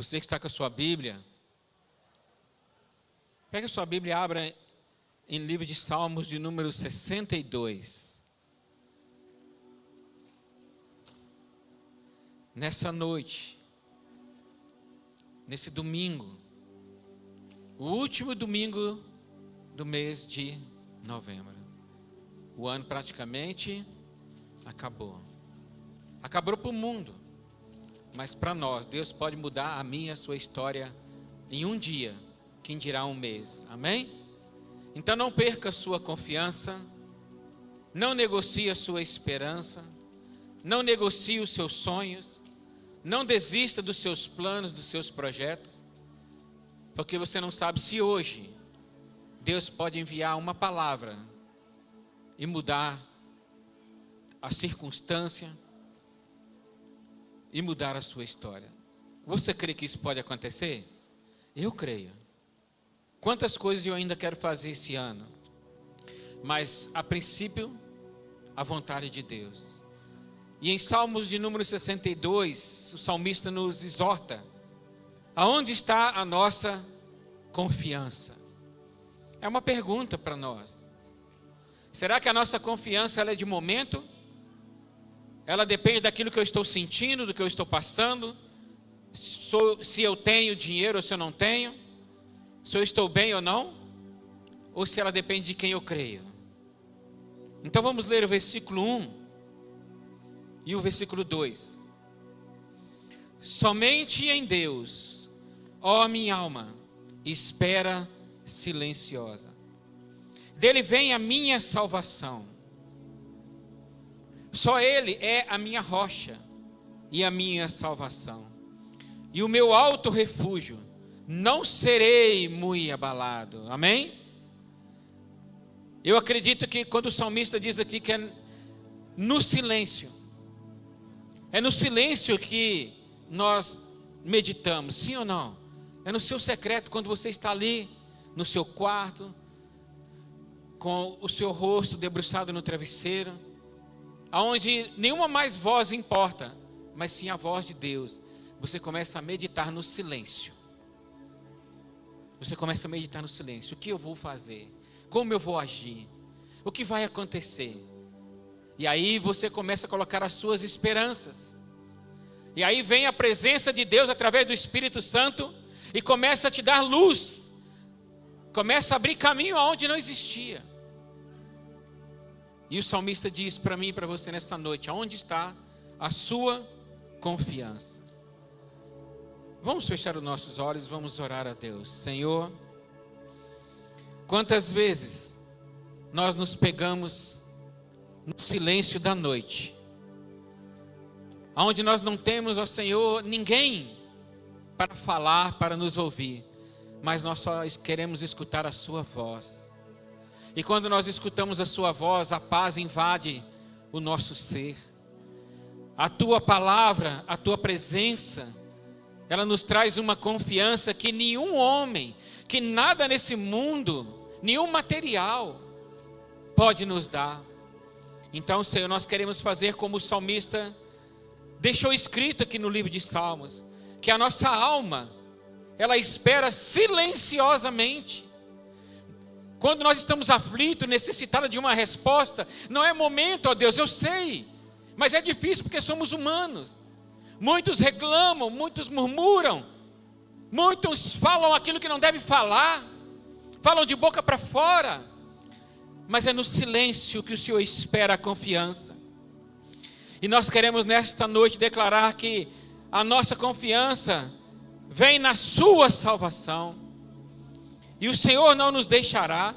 Você que está com a sua Bíblia, pega a sua Bíblia e abra em livro de Salmos de número 62. Nessa noite, nesse domingo, o último domingo do mês de novembro. O ano praticamente acabou. Acabou para o mundo. Mas para nós, Deus pode mudar a minha e a sua história em um dia. Quem dirá um mês. Amém? Então não perca a sua confiança. Não negocie a sua esperança. Não negocie os seus sonhos. Não desista dos seus planos, dos seus projetos. Porque você não sabe se hoje Deus pode enviar uma palavra e mudar a circunstância e mudar a sua história. Você crê que isso pode acontecer? Eu creio. Quantas coisas eu ainda quero fazer esse ano? Mas, a princípio, a vontade de Deus. E em Salmos de número 62, o salmista nos exorta. Aonde está a nossa confiança? É uma pergunta para nós. Será que a nossa confiança ela é de momento? Ela depende daquilo que eu estou sentindo, do que eu estou passando, se eu tenho dinheiro ou se eu não tenho, se eu estou bem ou não, ou se ela depende de quem eu creio. Então vamos ler o versículo 1 e o versículo 2. Somente em Deus, ó minha alma, espera silenciosa. Dele vem a minha salvação. Só Ele é a minha rocha e a minha salvação. E o meu alto refúgio, não serei muito abalado. Amém? Eu acredito que quando o salmista diz aqui que é no silêncio. É no silêncio que nós meditamos, sim ou não? É no seu secreto, quando você está ali, no seu quarto, com o seu rosto debruçado no travesseiro, aonde nenhuma mais voz importa, mas sim a voz de Deus. Você começa a meditar no silêncio. Você começa a meditar no silêncio. O que eu vou fazer? Como eu vou agir? O que vai acontecer? E aí você começa a colocar as suas esperanças. E aí vem a presença de Deus através do Espírito Santo e começa a te dar luz. Começa a abrir caminho aonde não existia. E o salmista diz para mim e para você nesta noite: aonde está a sua confiança? Vamos fechar os nossos olhos, vamos orar a Deus. Senhor, quantas vezes nós nos pegamos no silêncio da noite, aonde nós não temos, ó Senhor, ninguém para falar, para nos ouvir, mas nós só queremos escutar a sua voz. E quando nós escutamos a sua voz, a paz invade o nosso ser. A tua palavra, a tua presença, ela nos traz uma confiança que nenhum homem, que nada nesse mundo, nenhum material pode nos dar. Então, Senhor, nós queremos fazer como o salmista deixou escrito aqui no livro de Salmos, que a nossa alma, ela espera silenciosamente. Quando nós estamos aflitos, necessitados de uma resposta, não é momento, ó Deus, eu sei, mas é difícil porque somos humanos. Muitos reclamam, muitos murmuram, muitos falam aquilo que não deve falar, falam de boca para fora, mas é no silêncio que o Senhor espera a confiança. E nós queremos nesta noite declarar que a nossa confiança vem na sua salvação. E o Senhor não nos deixará,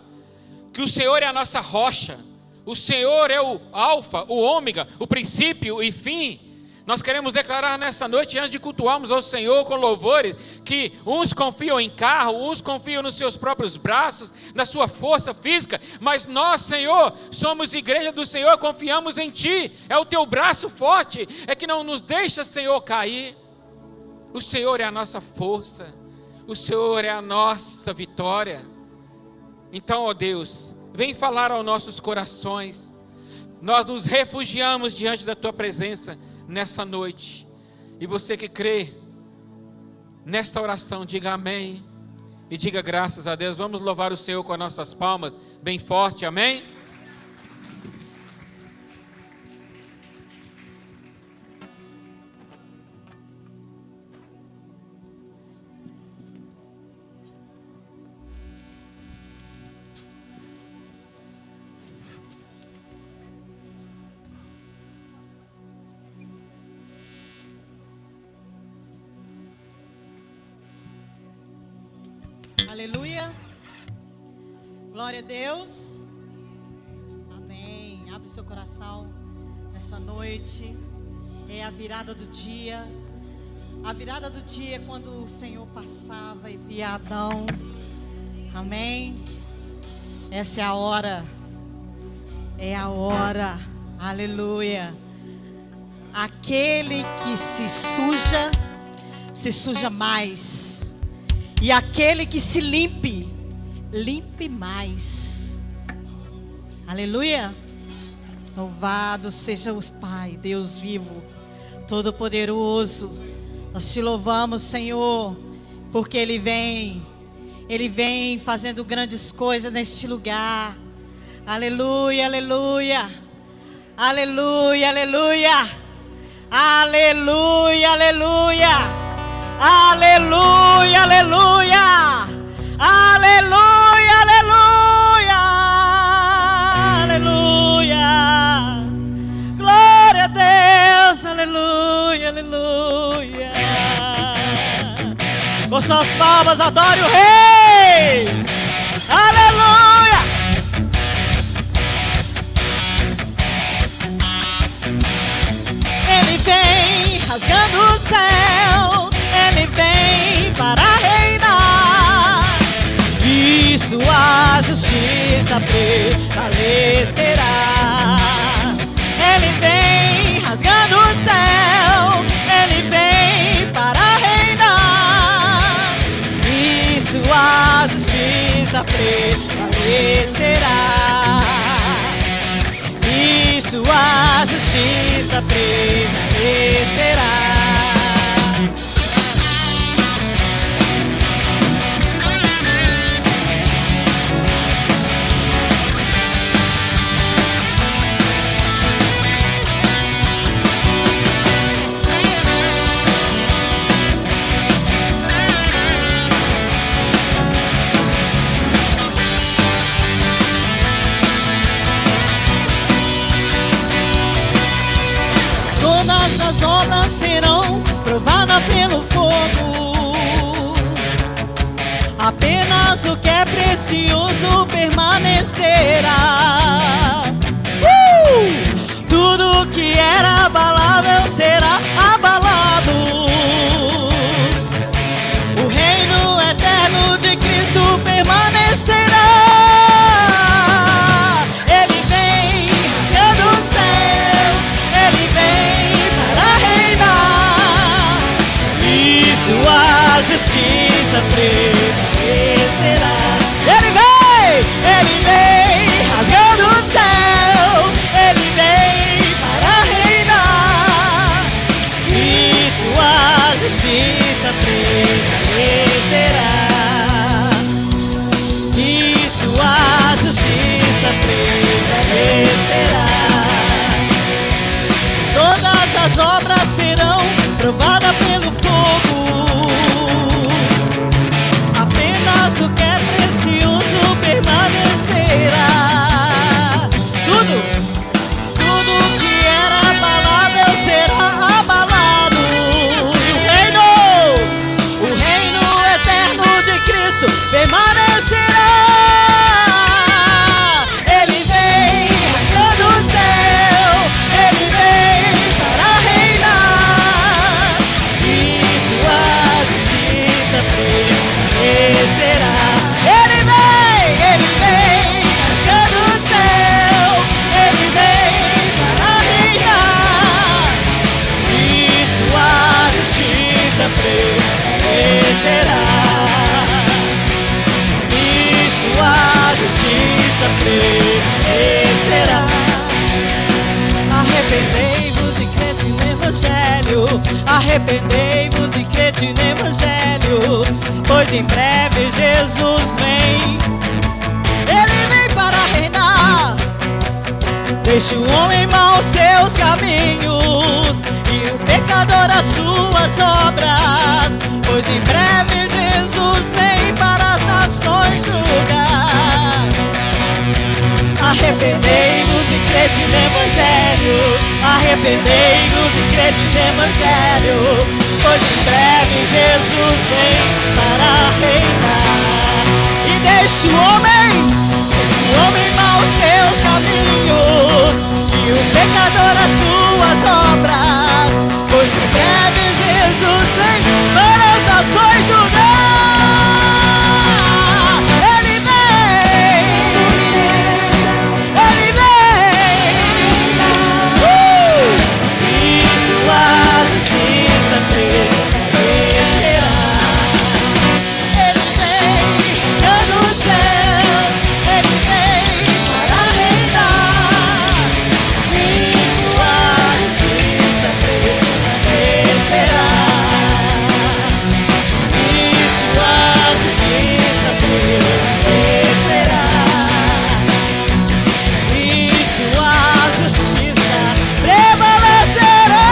que o Senhor é a nossa rocha, o Senhor é o alfa, o ômega, o princípio e fim. Nós queremos declarar nessa noite, antes de cultuarmos ao Senhor com louvores, que uns confiam em carro, uns confiam nos seus próprios braços, na sua força física, mas nós, Senhor, somos igreja do Senhor, confiamos em Ti, é o Teu braço forte, é que não nos deixa, Senhor, cair. O Senhor é a nossa força, o Senhor é a nossa vitória. Então, ó Deus, vem falar aos nossos corações. Nós nos refugiamos diante da Tua presença nessa noite. E você que crê nesta oração, diga amém e diga graças a Deus. Vamos louvar o Senhor com as nossas palmas bem forte, amém? Aleluia. Glória a Deus. Amém. Abre o seu coração nessa noite. É a virada do dia. A virada do dia é quando o Senhor passava e via Adão. Amém. Essa é a hora. É a hora. Aleluia. Aquele que se suja mais. E aquele que se limpe mais. Aleluia. Louvado seja o Pai, Deus vivo, Todo-Poderoso. Nós te louvamos, Senhor, porque Ele vem fazendo grandes coisas neste lugar. Aleluia, aleluia. Aleluia, aleluia. Aleluia, aleluia. Aleluia, aleluia, aleluia, aleluia, aleluia, glória a Deus, aleluia, aleluia. Com suas palmas adore o Rei, aleluia. Ele vem rasgando o céu. Ele vem para reinar, e sua justiça prevalecerá. Ele vem rasgando o céu, ele vem para reinar, e sua justiça prevalecerá. E sua justiça prevalecerá. Todas as obras serão provadas pelo fogo. Apenas o que é precioso permanecerá. Tudo que era abalável será abalado. O reino eterno de Cristo permanecerá. Ele vem rasgando o céu, ele vem para reinar, e sua justiça prevalecerá. Ele vem rasgando o céu, ele vem para reinar, e sua justiça prevalecerá. E Arrependei-vos e crede no Evangelho, pois em breve Jesus vem. Ele vem para reinar. Deixe o homem mau seus caminhos e o pecador as suas obras, pois em breve Jesus vem para as nações julgar. Arrependei-vos e crede no Evangelho, arrependei-vos e crede no Evangelho, pois em breve Jesus vem para reinar. E deixe o homem mau os teus caminhos e o pecador as suas obras, pois em breve Jesus vem para as nações julgar. Ele vem, Ele vem, e sua justiça prevalecerá. Ele vem do céu, Ele vem para reinar, e sua justiça prevalecerá. E sua justiça prevalecerá. E sua justiça prevalecerá.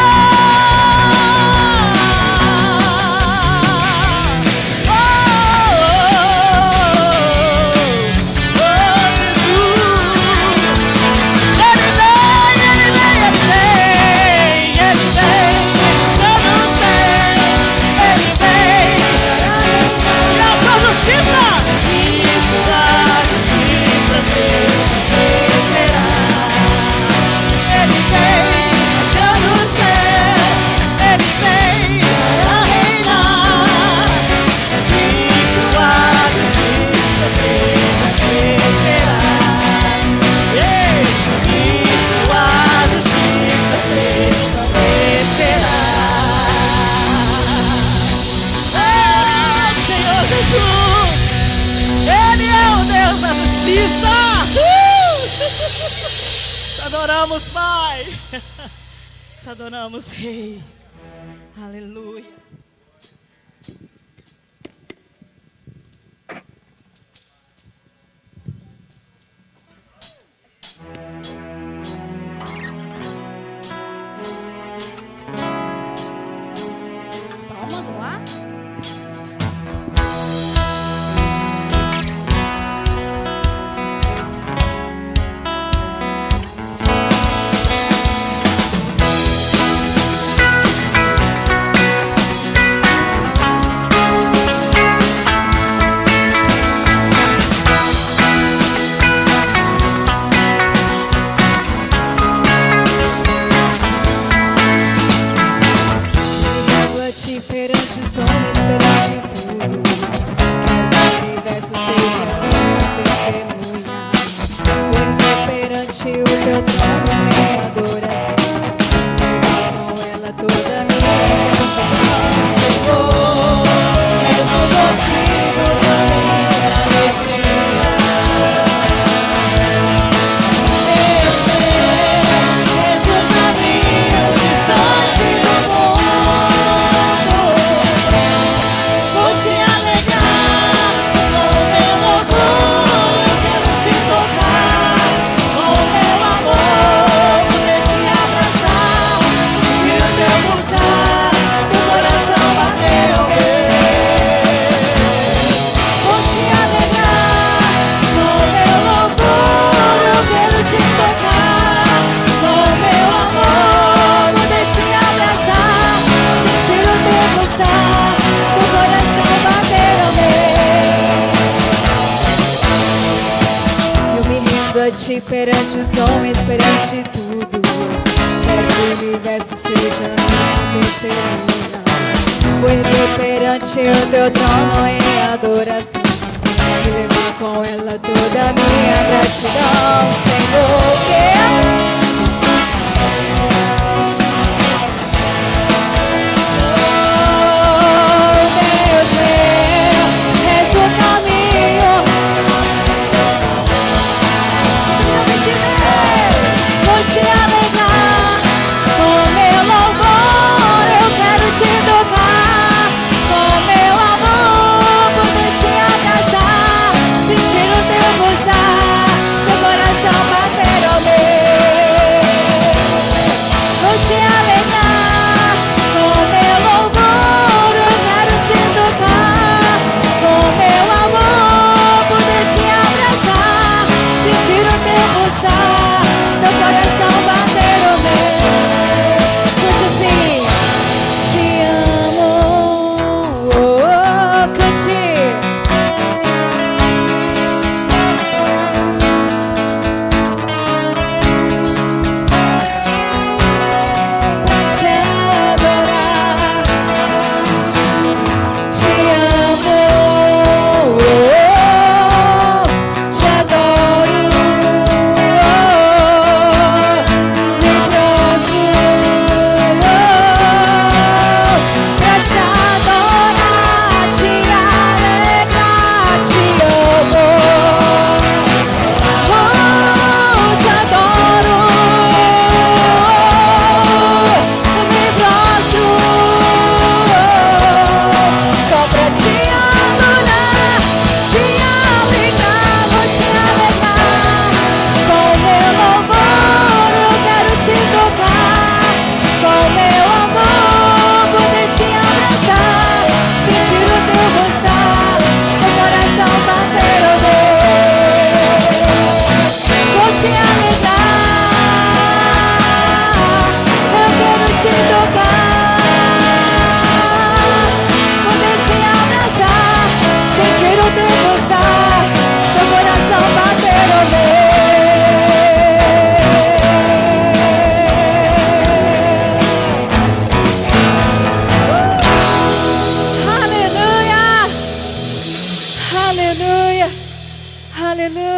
Oh, Senhor Jesus, Ele é o Deus da justiça. Te adoramos, Pai. Te adoramos, Rei. Aleluia. Palmas lá. Perante os homens, perante tudo, que o universo seja minha testemunha. Porque perante o teu trono em adoração, com ela toda minha gratidão. Senhor, és o motivo da minha alegria. Eu sei, és o caminho distante do mundo. Vou te alegrar com o meu louvor, eu quero te tocar com o meu amor, poder te abraçar, sentir o teu pulsar, o coração bater ao meu. Vou te alegrar com o meu louvor, eu quero te tocar com o meu amor, poder te abraçar, sentir o teu pulsar, o coração bater ao meu. Eu me rendo a ti perante os homens, perante tudo. Quero que o universo seja minha testemunha. Porque perante o teu trono em adoração, e levar com ela toda a minha gratidão, Senhor. Deus meu, és o caminho. Vou te alegrar com meu louvor, eu quero te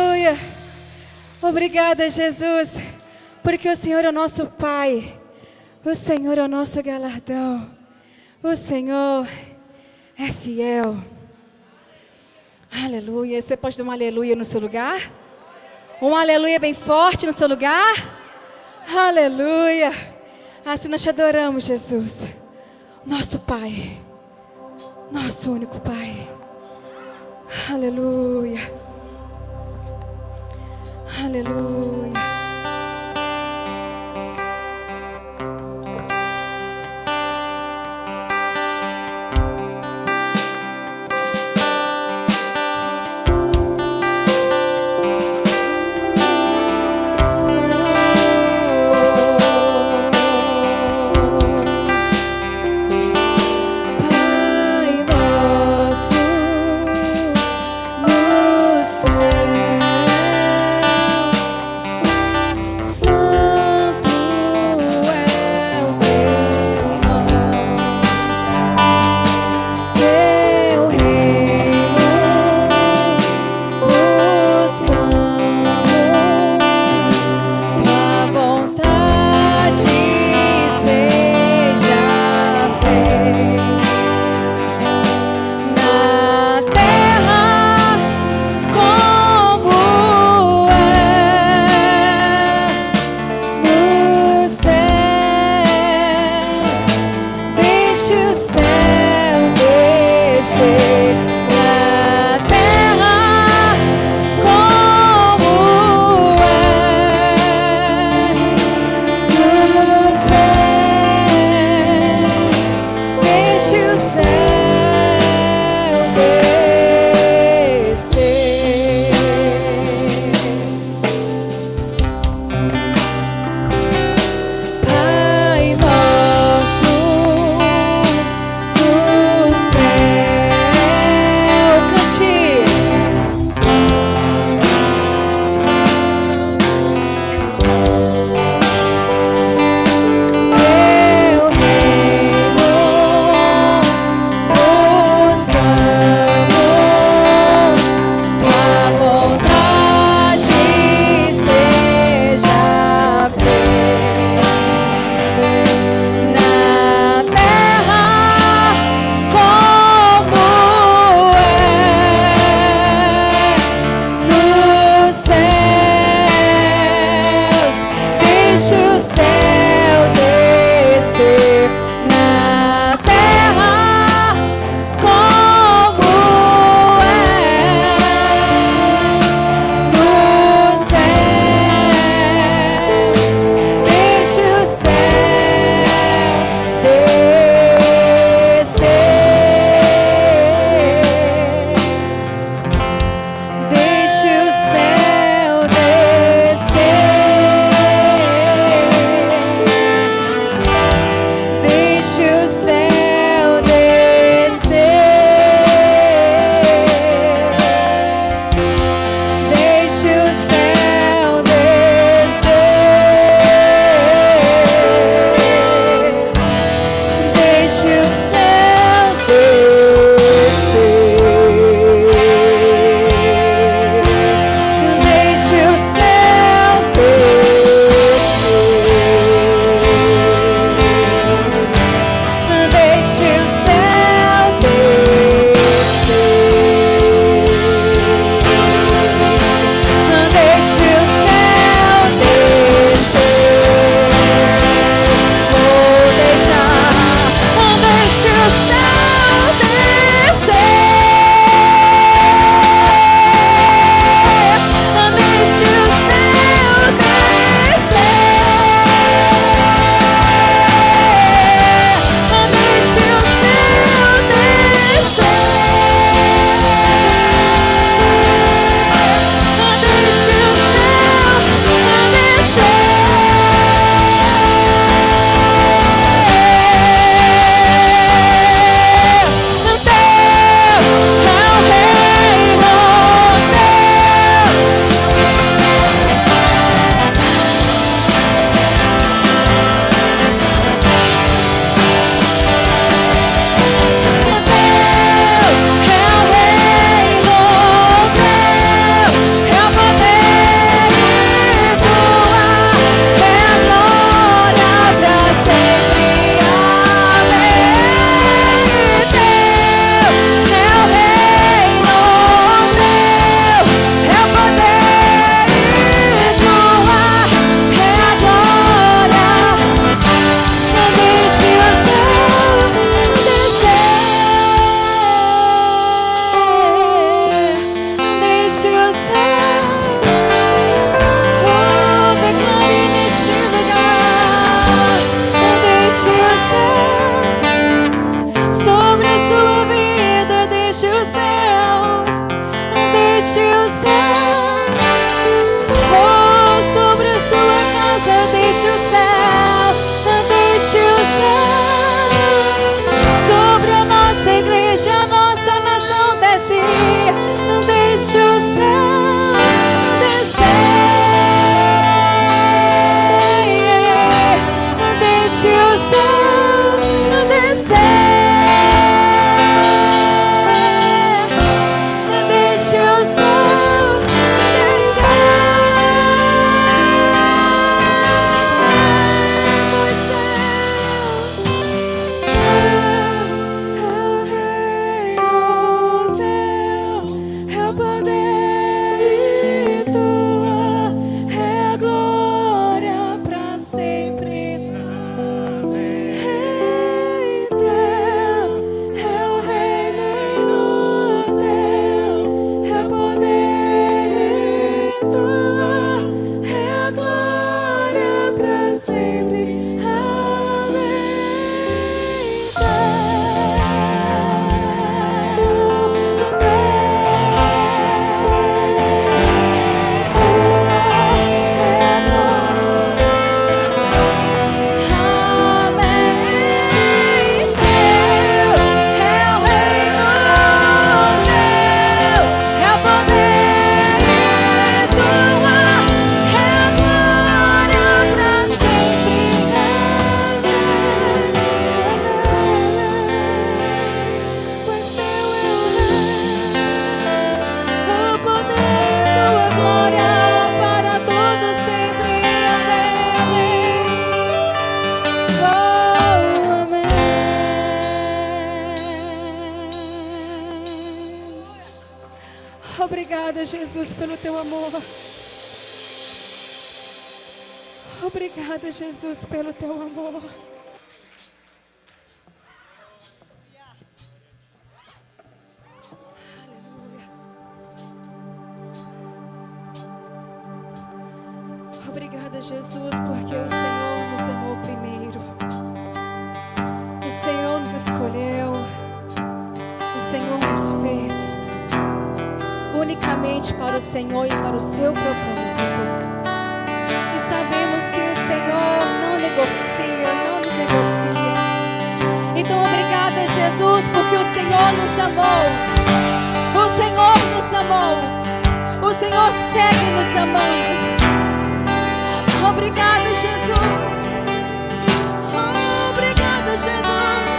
Aleluia. Obrigada, Jesus, porque o Senhor é o nosso Pai. O Senhor é o nosso galardão. O Senhor é fiel. Aleluia. Você pode dar um aleluia no seu lugar? Um aleluia bem forte no seu lugar? Aleluia. Assim nós te adoramos, Jesus. Nosso Pai. Nosso único Pai. Aleluia. Aleluia. Pai nosso no céu, amor. Obrigada, Jesus, pelo teu amor. Aleluia. Obrigada, Jesus, porque o Senhor nos amou primeiro. O Senhor nos escolheu. O Senhor nos fez unicamente para o Senhor e para o seu propósito. E sabemos que o Senhor não negocia, não nos negocia. Então, obrigada, Jesus, porque o Senhor nos amou. O Senhor nos amou. O Senhor segue nos amando. Obrigada, Jesus. Obrigada, Jesus.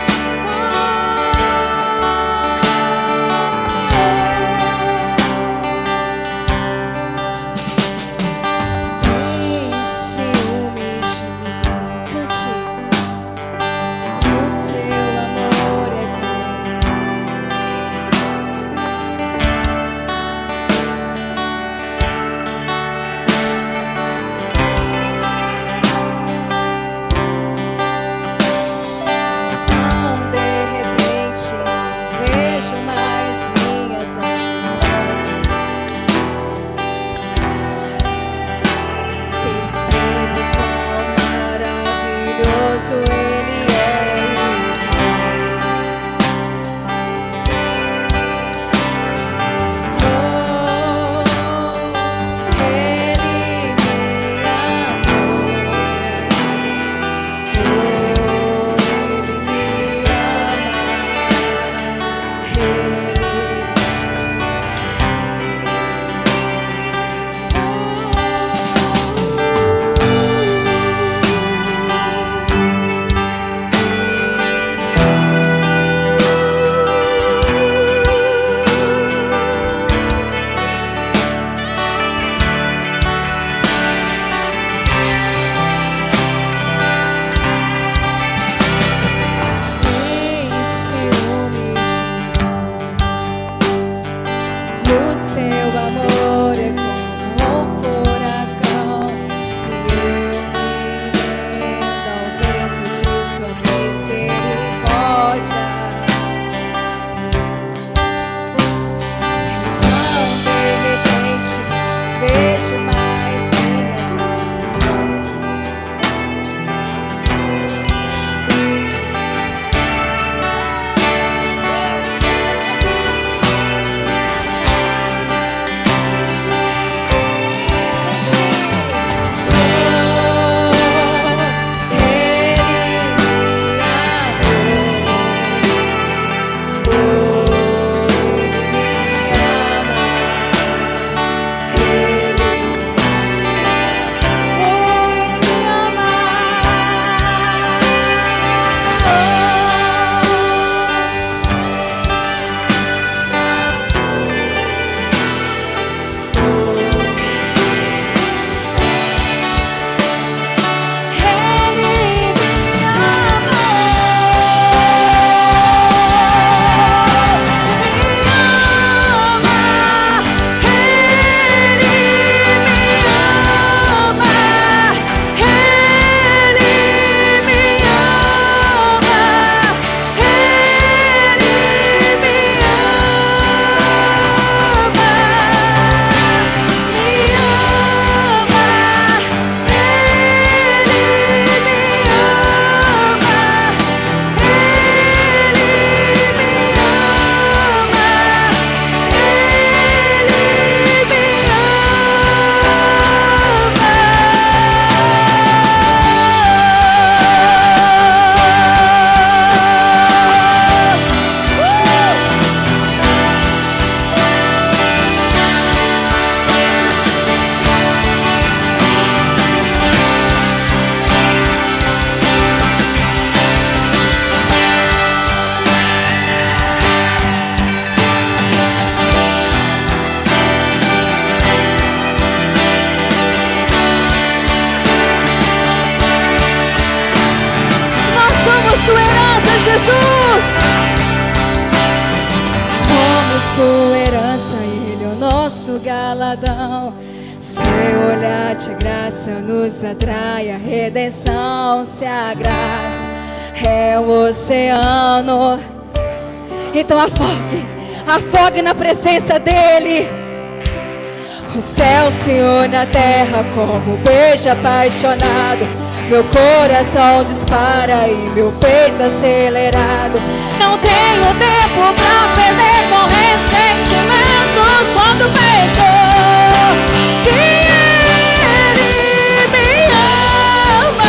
Sua herança, Ele é o nosso nosso galadão. Seu olhar de graça nos atrai, a redenção se agraça. É o oceano. Então afogue na presença dele. O céu se une à terra como um beijo apaixonado. Meu coração dispara e meu peito acelerado. Não tenho tempo pra perder com ressentimento. Só do peito que ele me ama.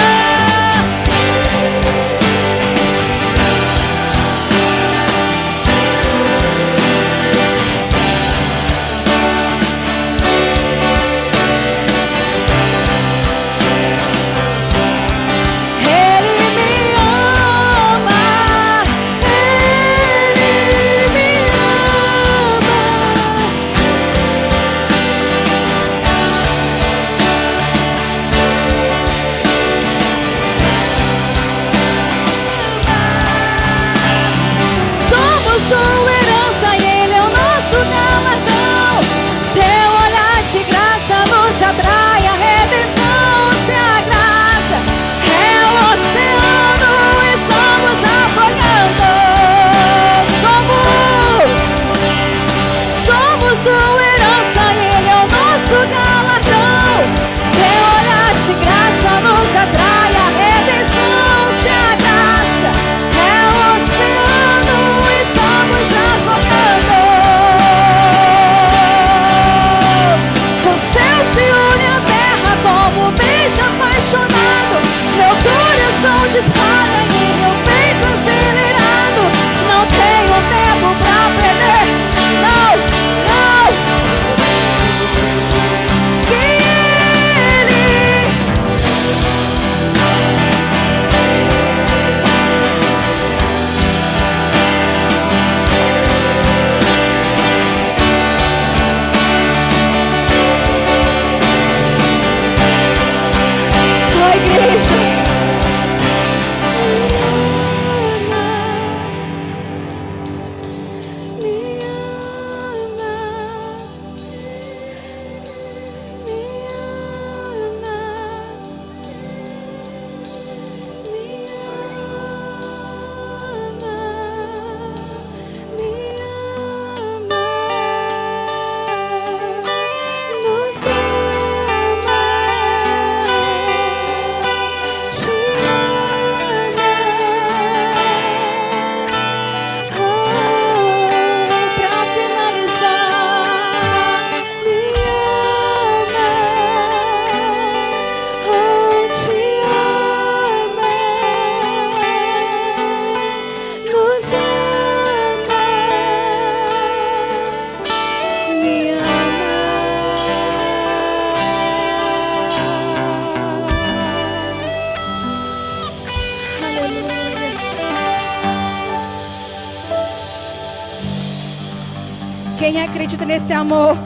Quem acredita nesse amor,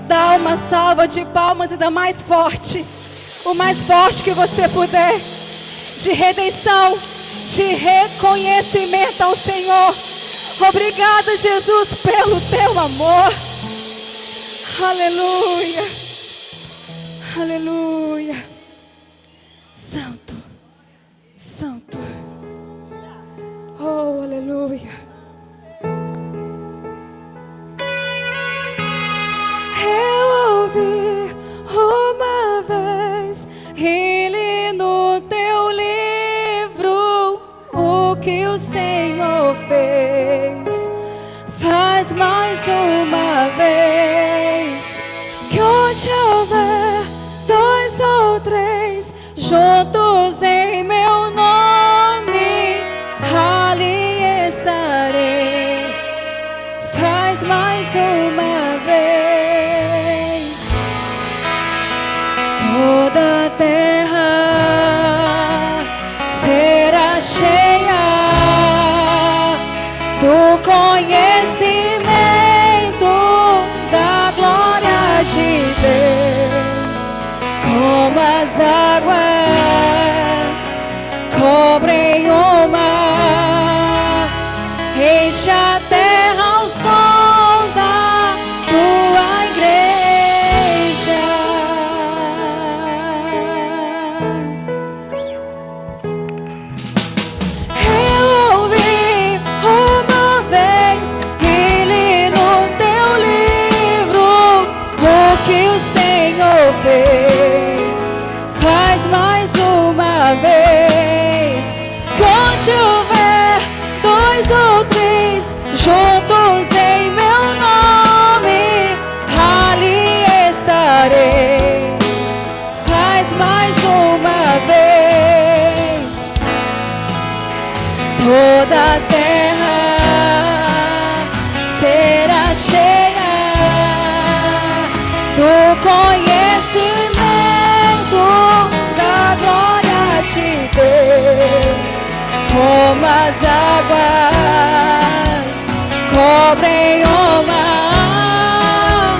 dá uma salva de palmas ainda mais forte, o mais forte que você puder, de redenção, de reconhecimento ao Senhor. Obrigada, Jesus, pelo teu amor. Aleluia, aleluia. Santo, santo. Oh, aleluia. Eu ouvi uma vez, ele no teu livro, o que o Senhor fez. Faz mais uma vez, que onde houver dois ou três juntos em meu nome, ali estarei. Faz mais uma vez. Toda a terra será cheia do conhecimento da glória de Deus, como as águas cobrem o mar. Enche a terra ao som da tua igreja. como as águas cobrem o mar,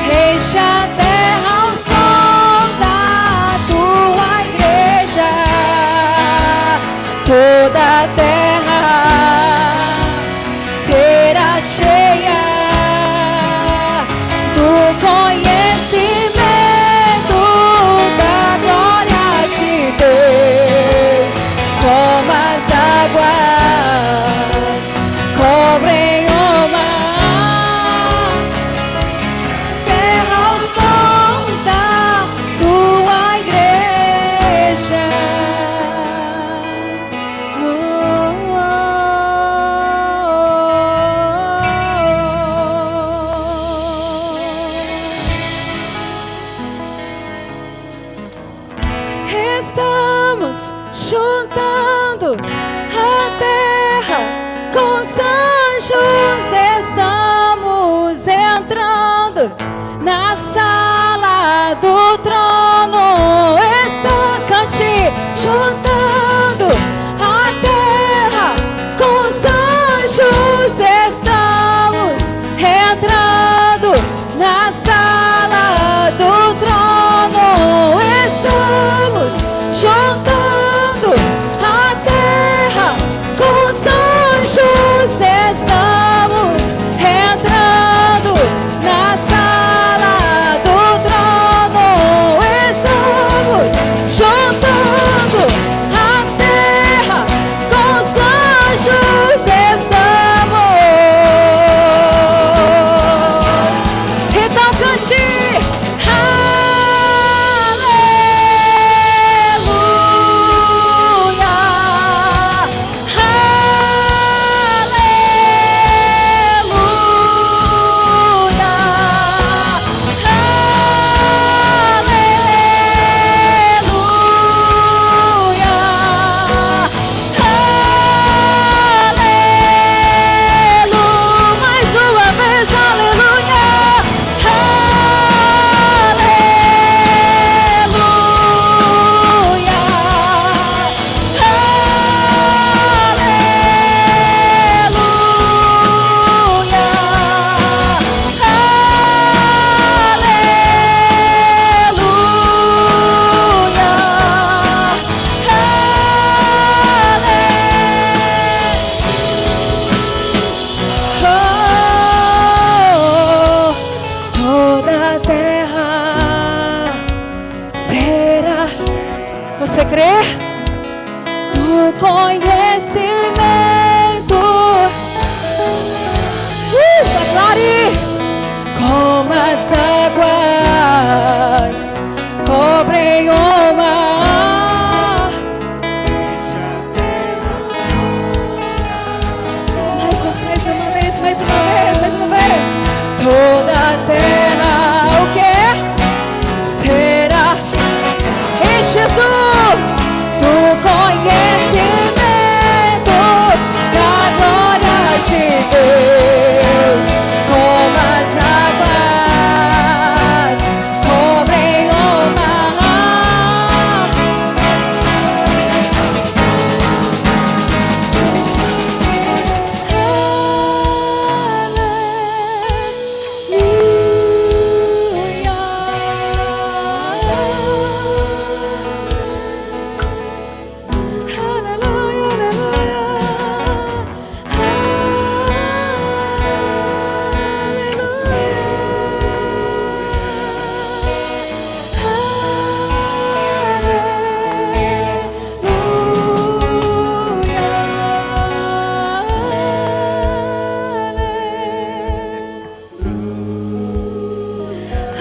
enche a terra ao som da tua igreja, toda a terra será cheia do conhecimento da glória de Deus, como as águas cobrem o mar, terra ao som da tua igreja. Estamos juntando a terra com os anjos, estamos entrando na sala do trono. Cante, juntando a terra com os anjos, estamos entrando na sala do trono. Estamos juntando a terra com os anjos, estamos entrando na sala do trono. Estamos juntando a terra com os anjos, estamos. Então cante. Você crê? Do conhecimento, declare, como as águas cobrem o mar. Mais uma vez. Toda a terra, o que será? Em Jesus, do conhecimento da glória de Deus, como as águas cobrem o mar.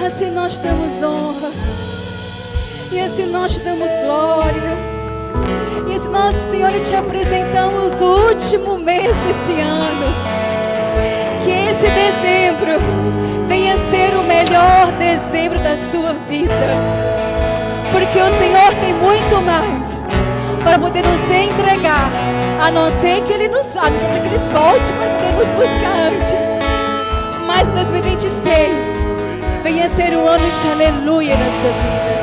Assim nós damos honra, e assim nós te damos glória, e assim nós, Senhor, te apresentamos o último mês desse ano. Que esse dezembro venha ser o melhor dezembro da sua vida, porque o Senhor tem muito mais para poder nos entregar, a não ser que Ele volte para poder nos buscar antes. Mas 2026 venha ser um ano de aleluia na sua vida,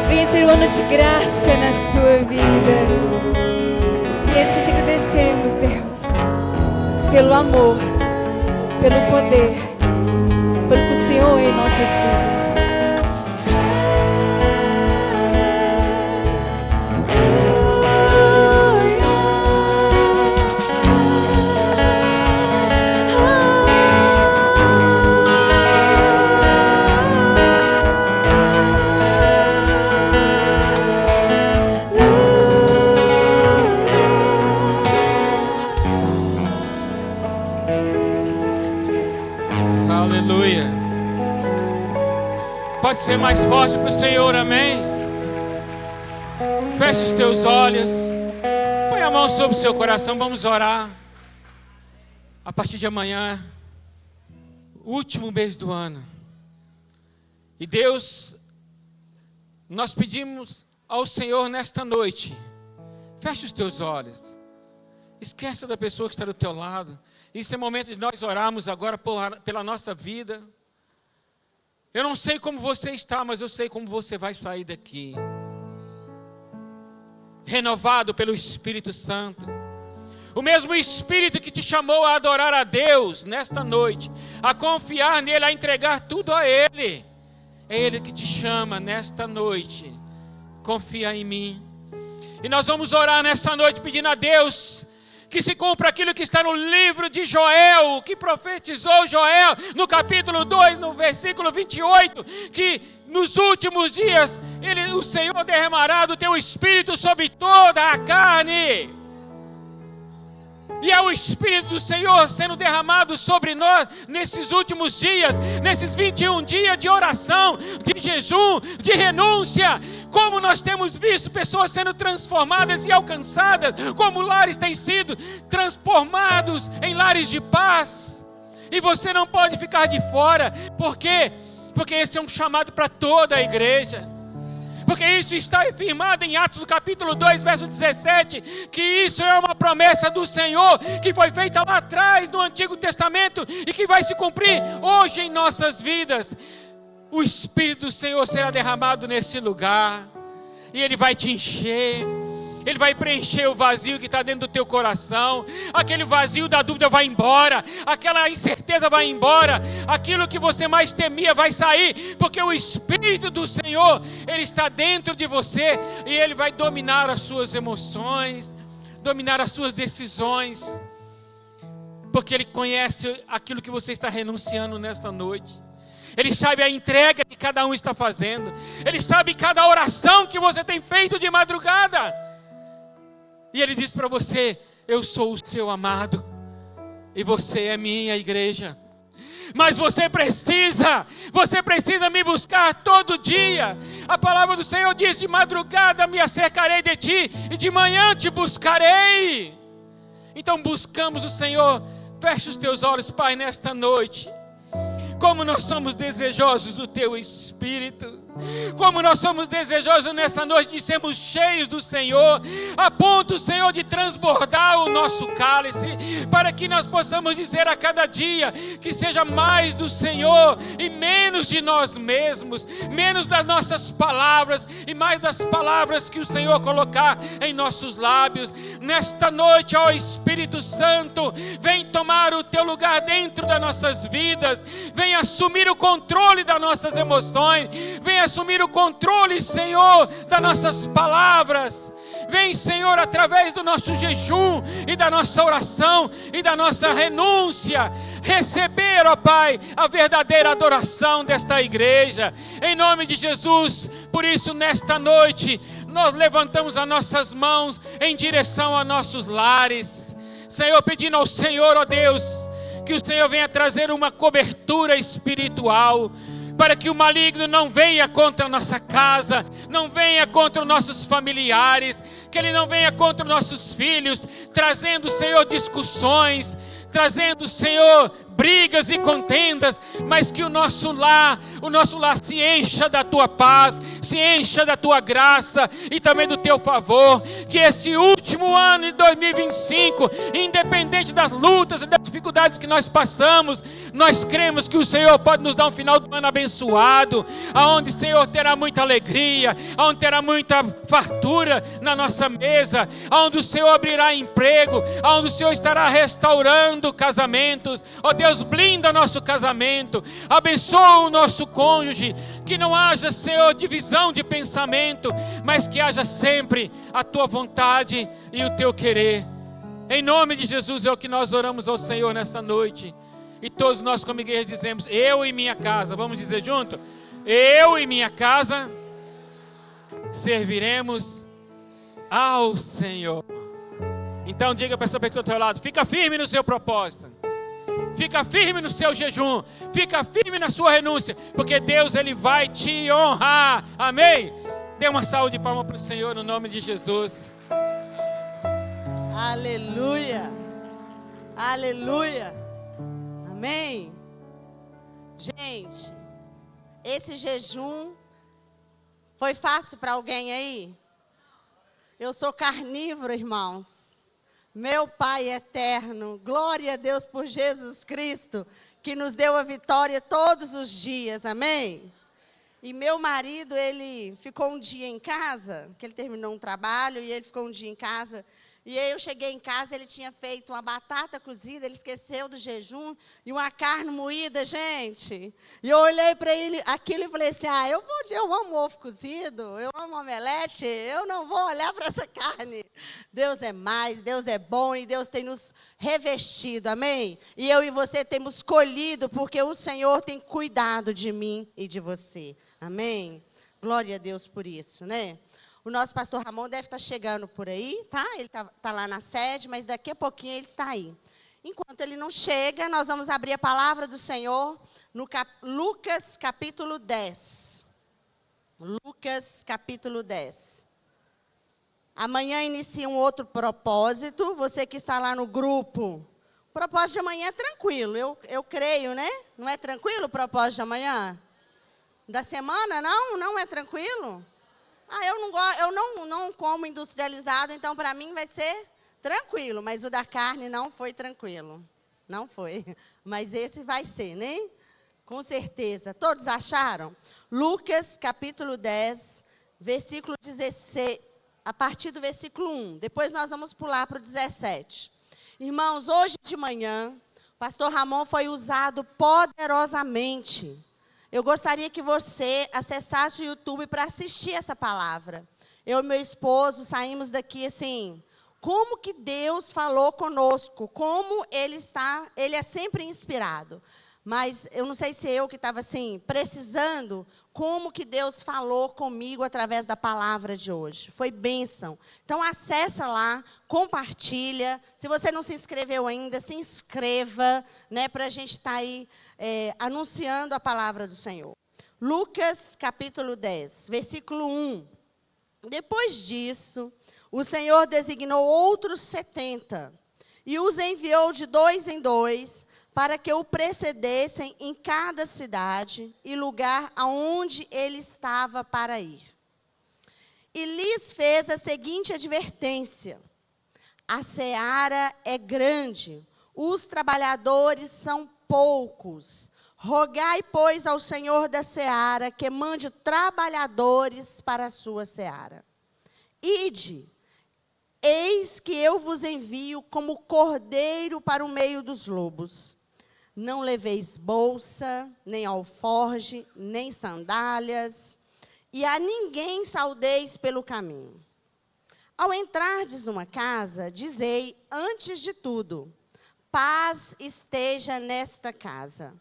venha ser um ano de graça na sua vida. E esse noite te agradecemos, Deus, pelo amor, pelo poder, pelo que o Senhor é em nossas vidas. Aleluia. Pode ser mais forte para o Senhor, amém? Feche os teus olhos. Põe a mão sobre o seu coração, vamos orar. A partir de amanhã, último mês do ano. E Deus, nós pedimos ao Senhor nesta noite, feche os teus olhos. Esqueça da pessoa que está do teu lado. Isso é momento de nós orarmos agora pela nossa vida. Eu não sei como você está, mas eu sei como você vai sair daqui. Renovado pelo Espírito Santo. O mesmo Espírito que te chamou a adorar a Deus nesta noite, a confiar nele, a entregar tudo a Ele. É Ele que te chama nesta noite. Confia em mim. E nós vamos orar nesta noite pedindo a Deus que se cumpra aquilo que está no livro de Joel, que profetizou Joel no capítulo 2, no versículo 28, que nos últimos dias o Senhor derramará do teu Espírito sobre toda a carne. E é o Espírito do Senhor sendo derramado sobre nós nesses últimos dias, nesses 21 dias de oração, de jejum, de renúncia. Como nós temos visto pessoas sendo transformadas e alcançadas, como lares têm sido transformados em lares de paz. E você não pode ficar de fora. Por quê? Porque esse é um chamado para toda a igreja. Porque isso está firmado em Atos do capítulo 2, verso 17, que isso é uma promessa do Senhor, que foi feita lá atrás no Antigo Testamento, e que vai se cumprir hoje em nossas vidas. O Espírito do Senhor será derramado nesse lugar, e Ele vai te encher. Ele vai preencher o vazio que está dentro do teu coração. Aquele vazio da dúvida vai embora. Aquela incerteza vai embora. Aquilo que você mais temia vai sair. Porque o Espírito do Senhor, Ele está dentro de você. E Ele vai dominar as suas emoções, dominar as suas decisões. Porque Ele conhece aquilo que você está renunciando nesta noite. Ele sabe a entrega que cada um está fazendo. Ele sabe cada oração que você tem feito de madrugada. E Ele diz para você: eu sou o seu amado, e você é minha igreja. Mas você precisa me buscar todo dia. A palavra do Senhor diz: de madrugada me acercarei de ti, e de manhã te buscarei. Então buscamos o Senhor. Feche os teus olhos, Pai, nesta noite. Como nós somos desejosos do Teu Espírito. Como nós somos desejosos nessa noite de sermos cheios do Senhor, a ponto, Senhor, de transbordar o nosso cálice, para que nós possamos dizer a cada dia que seja mais do Senhor e menos de nós mesmos, menos das nossas palavras e mais das palavras que o Senhor colocar em nossos lábios. Nesta noite, ó Espírito Santo, vem tomar o Teu lugar dentro das nossas vidas, vem assumir o controle das nossas emoções, vem assumir o controle, Senhor, das nossas palavras. Vem, Senhor, através do nosso jejum e da nossa oração e da nossa renúncia, receber, ó Pai, a verdadeira adoração desta igreja, em nome de Jesus. Por isso, nesta noite, nós levantamos as nossas mãos em direção a nossos lares, Senhor, pedindo ao Senhor, ó Deus, que o Senhor venha trazer uma cobertura espiritual, para que o maligno não venha contra a nossa casa, não venha contra os nossos familiares, que ele não venha contra os nossos filhos, trazendo, Senhor, discussões, trazendo, Senhor, brigas e contendas, mas que o nosso lar se encha da tua paz, se encha da tua graça e também do teu favor. Que esse último ano de 2025, independente das lutas e das dificuldades que nós passamos, nós cremos que o Senhor pode nos dar um final do ano abençoado, aonde o Senhor terá muita alegria, aonde terá muita fartura na nossa mesa, aonde o Senhor abrirá emprego, aonde o Senhor estará restaurando casamentos. Ó Deus, blinda nosso casamento, abençoa o nosso cônjuge, que não haja, Senhor, divisão de pensamento, mas que haja sempre a tua vontade e o teu querer. Em nome de Jesus é o que nós oramos ao Senhor nessa noite. E todos nós como igreja dizemos: eu e minha casa. Vamos dizer junto? Eu e minha casa serviremos ao Senhor. Então diga para essa pessoa do teu lado: fica firme no seu propósito, fica firme no seu jejum, fica firme na sua renúncia, porque Deus, Ele vai te honrar. Amém? Dê uma salva de palmas para o Senhor no nome de Jesus. Aleluia. Aleluia. Amém. Gente, esse jejum foi fácil para alguém aí? Eu sou carnívoro, irmãos. Meu Pai eterno, glória a Deus por Jesus Cristo, que nos deu a vitória todos os dias, amém? E meu marido, ele ficou um dia em casa, que ele terminou um trabalho, e ele ficou um dia em casa. E aí eu cheguei em casa, ele tinha feito uma batata cozida, ele esqueceu do jejum, e uma carne moída, gente. E eu olhei para ele, aquilo, e falei assim: eu amo ovo cozido, eu amo omelete, eu não vou olhar para essa carne. Deus é mais, Deus é bom, e Deus tem nos revestido, amém? E eu e você temos colhido, porque o Senhor tem cuidado de mim e de você, amém? Glória a Deus por isso, né? O nosso pastor Ramon deve estar chegando por aí, tá? Ele está lá na sede, mas daqui a pouquinho ele está aí. Enquanto ele não chega, nós vamos abrir a palavra do Senhor no Lucas capítulo 10. Lucas capítulo 10. Amanhã inicia um outro propósito. Você que está lá no grupo, o propósito de amanhã é tranquilo, eu creio, né? Não é tranquilo o propósito de amanhã? Da semana, não? Não é tranquilo? Eu não como industrializado, então para mim vai ser tranquilo. Mas o da carne não foi tranquilo. Não foi. Mas esse vai ser, né? Com certeza. Todos acharam? Lucas capítulo 10, versículo 16, a partir do versículo 1. Depois nós vamos pular para o 17. Irmãos, hoje de manhã, o pastor Ramon foi usado poderosamente. Eu gostaria que você acessasse o YouTube para assistir essa palavra. Eu e meu esposo saímos daqui assim, como que Deus falou conosco, como ele é sempre inspirado. Mas eu não sei se eu que estava assim, precisando, como que Deus falou comigo através da palavra de hoje. Foi bênção. Então acessa lá, compartilha. Se você não se inscreveu ainda, se inscreva, né, para a gente estar aí anunciando a palavra do Senhor. Lucas capítulo 10, versículo 1. Depois disso, o Senhor designou outros 70 e os enviou de 2 em 2, para que o precedessem em cada cidade e lugar aonde ele estava para ir. E lhes fez a seguinte advertência: a seara é grande, os trabalhadores são poucos. Rogai, pois, ao Senhor da seara que mande trabalhadores para a sua seara. Ide, eis que eu vos envio como cordeiro para o meio dos lobos. Não leveis bolsa, nem alforge, nem sandálias, e a ninguém saudeis pelo caminho. Ao entrardes numa casa, dizei, antes de tudo, paz esteja nesta casa.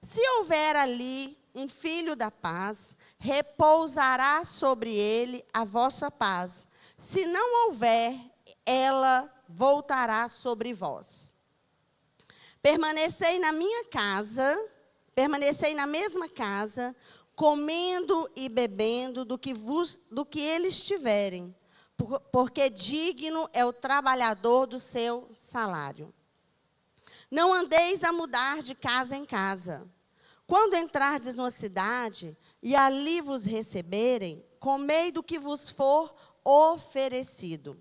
Se houver ali um filho da paz, repousará sobre ele a vossa paz. Se não houver, ela voltará sobre vós. Permanecei na minha casa, permanecei na mesma casa, comendo e bebendo do que eles tiverem, porque digno é o trabalhador do seu salário. Não andeis a mudar de casa em casa. Quando entrardes numa cidade e ali vos receberem, comei do que vos for oferecido.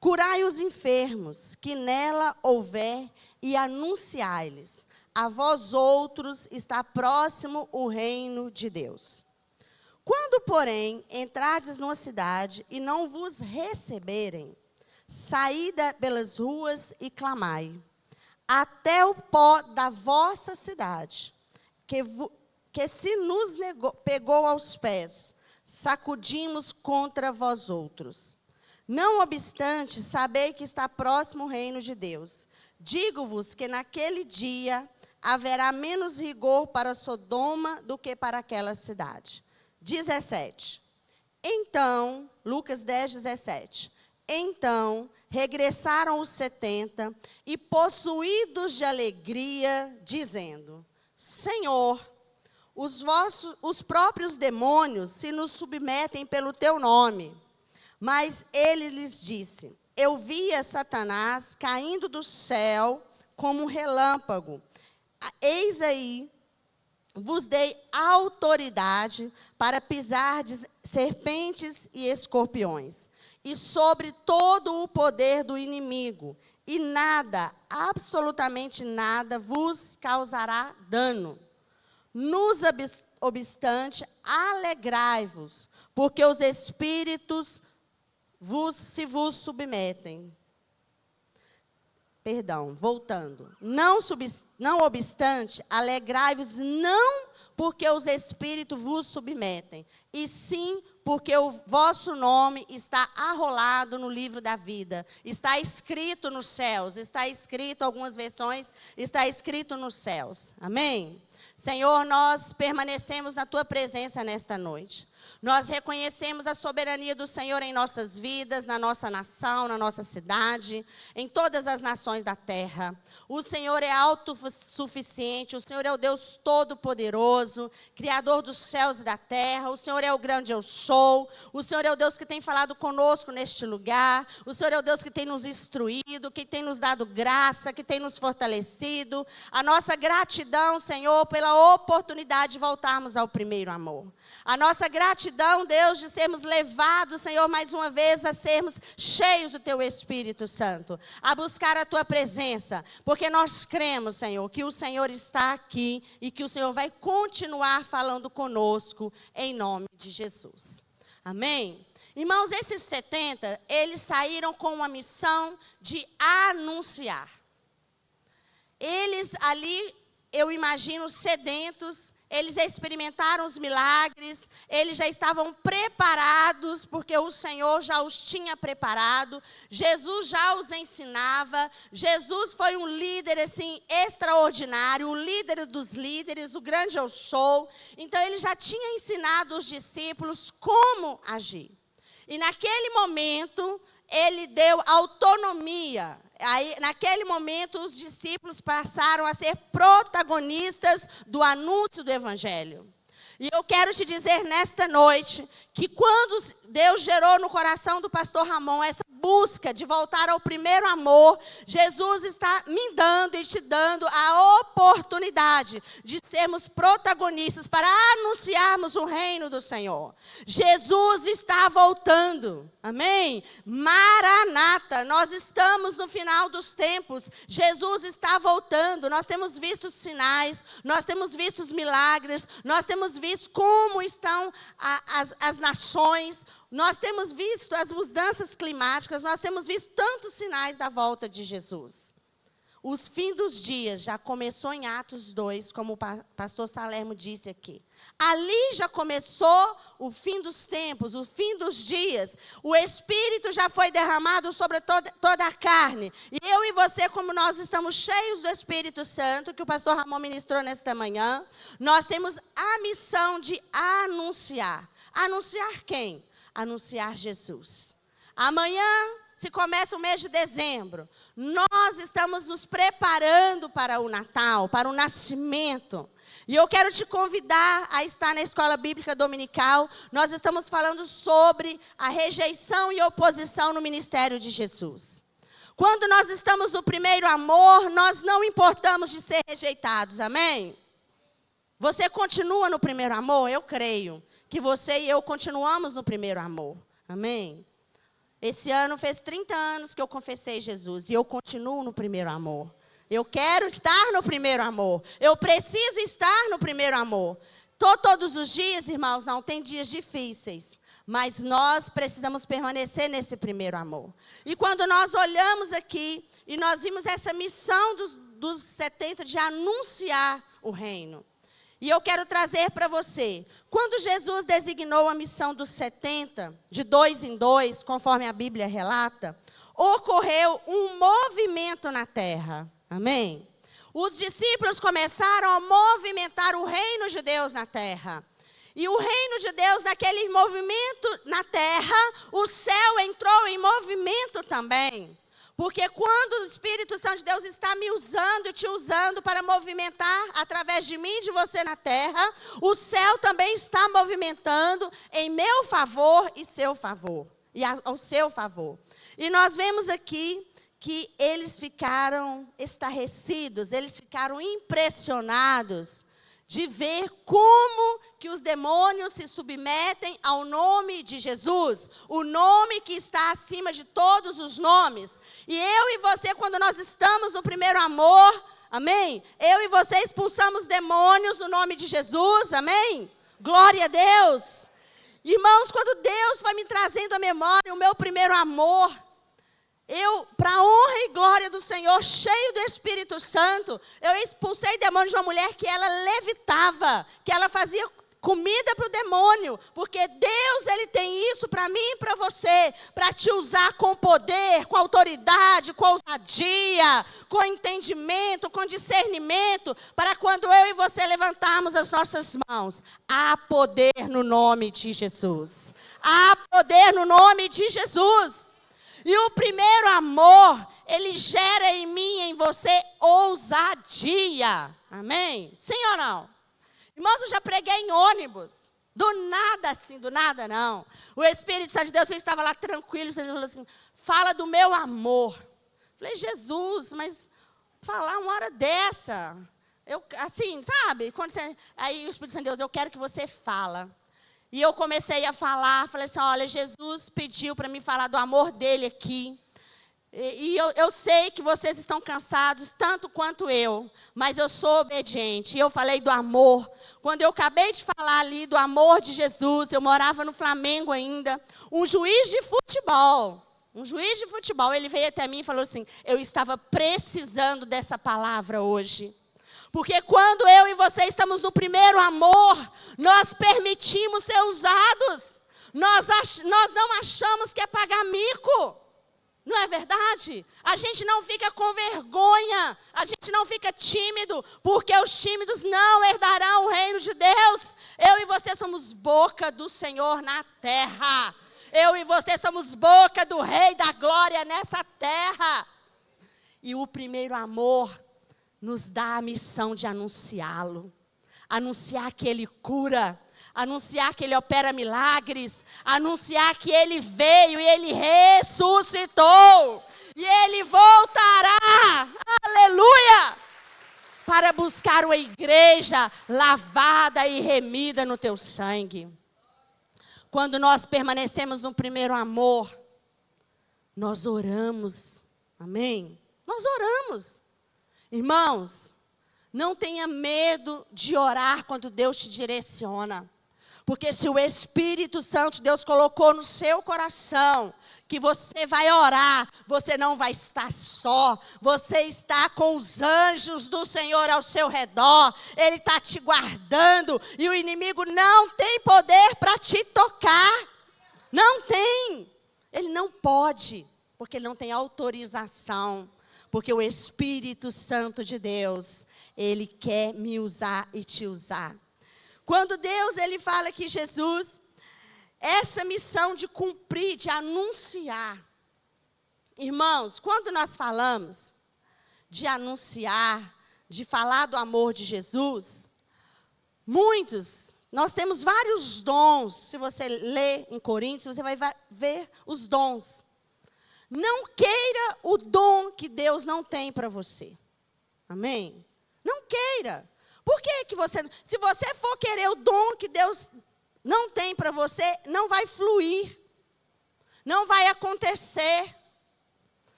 Curai os enfermos que nela houver e anunciai-lhes: a vós outros está próximo o reino de Deus. Quando, porém, entrardes numa cidade e não vos receberem, saí pelas ruas e clamai, até o pó da vossa cidade, que se nos pegou aos pés, sacudimos contra vós outros. Não obstante, sabei que está próximo o reino de Deus. Digo-vos que naquele dia haverá menos rigor para Sodoma do que para aquela cidade. 17. Então, Lucas 10, 17. Então, regressaram os 70 e possuídos de alegria, dizendo: Senhor, os próprios demônios se nos submetem pelo teu nome. Mas ele lhes disse: eu via Satanás caindo do céu como um relâmpago. Eis aí, vos dei autoridade para pisar serpentes e escorpiões, e sobre todo o poder do inimigo, e nada, absolutamente nada, vos causará dano. Nos obstante, alegrai-vos, porque os espíritos se vos submetem. Perdão, voltando. Não obstante, alegrai-vos não porque os espíritos vos submetem, e sim porque o vosso nome está arrolado no livro da vida. Está escrito nos céus, está escrito, algumas versões, está escrito nos céus. Amém? Senhor, nós permanecemos na tua presença nesta noite. Nós reconhecemos a soberania do Senhor em nossas vidas, na nossa nação, na nossa cidade, em todas as nações da terra. O Senhor é autossuficiente, o Senhor é o Deus Todo-Poderoso, Criador dos céus e da terra. O Senhor é o grande eu sou. O Senhor é o Deus que tem falado conosco neste lugar. O Senhor é o Deus que tem nos instruído, que tem nos dado graça, que tem nos fortalecido. A nossa gratidão, Senhor, pela oportunidade de voltarmos ao primeiro amor. A nossa gratidão, Deus, de sermos levados, Senhor, mais uma vez a sermos cheios do Teu Espírito Santo, a buscar a Tua presença, porque nós cremos, Senhor, que o Senhor está aqui e que o Senhor vai continuar falando conosco em nome de Jesus. Amém? Irmãos, esses 70, eles saíram com uma missão de anunciar. Eles ali, eu imagino, sedentos. Eles experimentaram os milagres, eles já estavam preparados, porque o Senhor já os tinha preparado, Jesus já os ensinava, Jesus foi um líder assim, extraordinário, o líder dos líderes, o grande eu sou. Então ele já tinha ensinado os discípulos como agir. E naquele momento, ele deu autonomia. Aí, naquele momento, os discípulos passaram a ser protagonistas do anúncio do Evangelho. E eu quero te dizer nesta noite que quando Deus gerou no coração do pastor Ramon essa busca de voltar ao primeiro amor, Jesus está me dando e te dando a oportunidade de sermos protagonistas para anunciarmos o reino do Senhor. Jesus está voltando. Amém? Maranata, nós estamos no final dos tempos. Jesus está voltando. Nós temos visto os sinais, nós temos visto os milagres, nós temos visto como estão as nações, nós temos visto as mudanças climáticas, nós temos visto tantos sinais da volta de Jesus. Os fins dos dias já começou em Atos 2, como o pastor Salermo disse aqui. Ali já começou o fim dos tempos, o fim dos dias. O Espírito já foi derramado sobre toda a carne. E eu e você, como nós estamos cheios do Espírito Santo, que o pastor Ramon ministrou nesta manhã, nós temos a missão de anunciar. Anunciar quem? Anunciar Jesus. Amanhã se começa o mês de dezembro. Nós estamos nos preparando para o Natal, para o nascimento. E eu quero te convidar a estar na Escola Bíblica Dominical. Nós estamos falando sobre a rejeição e oposição no ministério de Jesus. Quando nós estamos no primeiro amor, nós não importamos de ser rejeitados, amém? Você continua no primeiro amor? Eu creio que você e eu continuamos no primeiro amor, amém? Esse ano fez 30 anos que eu confessei Jesus e eu continuo no primeiro amor. Eu quero estar no primeiro amor. Eu preciso estar no primeiro amor. Todos os dias, irmãos, não tem dias difíceis. Mas nós precisamos permanecer nesse primeiro amor. E quando nós olhamos aqui e nós vimos essa missão dos 70 de anunciar o reino. E eu quero trazer para você, quando Jesus designou a missão dos 70, de 2 em 2, conforme a Bíblia relata, ocorreu um movimento na terra. Amém? Os discípulos começaram a movimentar o reino de Deus na terra. E o reino de Deus, naquele movimento na terra, o céu entrou em movimento também. Porque quando o Espírito Santo de Deus está me usando e te usando para movimentar através de mim e de você na terra, o céu também está movimentando em meu favor e seu favor. E ao seu favor. E nós vemos aqui que eles ficaram estarrecidos, eles ficaram impressionados de ver como que os demônios se submetem ao nome de Jesus, o nome que está acima de todos os nomes. E eu e você, quando nós estamos no primeiro amor, amém? Eu e você expulsamos demônios no nome de Jesus, amém? Glória a Deus. Irmãos, quando Deus vai me trazendo à memória o meu primeiro amor, para a honra e glória do Senhor, cheio do Espírito Santo, eu expulsei demônios de uma mulher que ela levitava, que ela fazia comida para o demônio, porque Deus, Ele tem isso para mim e para você, para te usar com poder, com autoridade, com ousadia, com entendimento, com discernimento, para quando eu e você levantarmos as nossas mãos, há poder no nome de Jesus, há poder no nome de Jesus. E o primeiro amor, ele gera em mim e em você ousadia. Amém? Sim ou não? Irmãos, eu já preguei em ônibus. Do nada assim, do nada não. O Espírito Santo de Deus, eu estava lá tranquilo. Ele falou assim, fala do meu amor. Falei, Jesus, mas falar uma hora dessa. Assim, sabe? Aí o Espírito Santo de Deus, eu quero que você fala. E eu comecei a falar, falei assim, olha, Jesus pediu para mim falar do amor dele aqui. E eu sei que vocês estão cansados, tanto quanto eu, mas eu sou obediente. E eu falei do amor. Quando eu acabei de falar ali do amor de Jesus, eu morava no Flamengo ainda, um juiz de futebol, ele veio até mim e falou assim, eu estava precisando dessa palavra hoje. Porque quando eu e você estamos no primeiro amor, nós permitimos ser usados. Nós não achamos que é pagar mico. Não é verdade? A gente não fica com vergonha. A gente não fica tímido. Porque os tímidos não herdarão o reino de Deus. Eu e você somos boca do Senhor na terra. Eu e você somos boca do Rei da Glória nessa terra. E o primeiro amor nos dá a missão de anunciá-lo, anunciar que Ele cura, anunciar que Ele opera milagres, anunciar que Ele veio e Ele ressuscitou, e Ele voltará, aleluia, para buscar uma igreja lavada e remida no teu sangue. Quando nós permanecemos no primeiro amor, nós oramos, amém? Nós oramos. Irmãos, não tenha medo de orar quando Deus te direciona. Porque se o Espírito Santo de Deus colocou no seu coração que você vai orar, você não vai estar só. Você está com os anjos do Senhor ao seu redor. Ele está te guardando. E o inimigo não tem poder para te tocar. Não tem. Ele não pode, porque ele não tem autorização. Porque o Espírito Santo de Deus, Ele quer me usar e te usar. Quando Deus, Ele fala que Jesus, essa missão de cumprir, de anunciar. Irmãos, quando nós falamos de anunciar, de falar do amor de Jesus, nós temos vários dons. Se você ler em Coríntios, você vai ver os dons. Não queira o dom que Deus não tem para você. Amém? Não queira. Por que você... Se você for querer o dom que Deus não tem para você, não vai fluir. Não vai acontecer.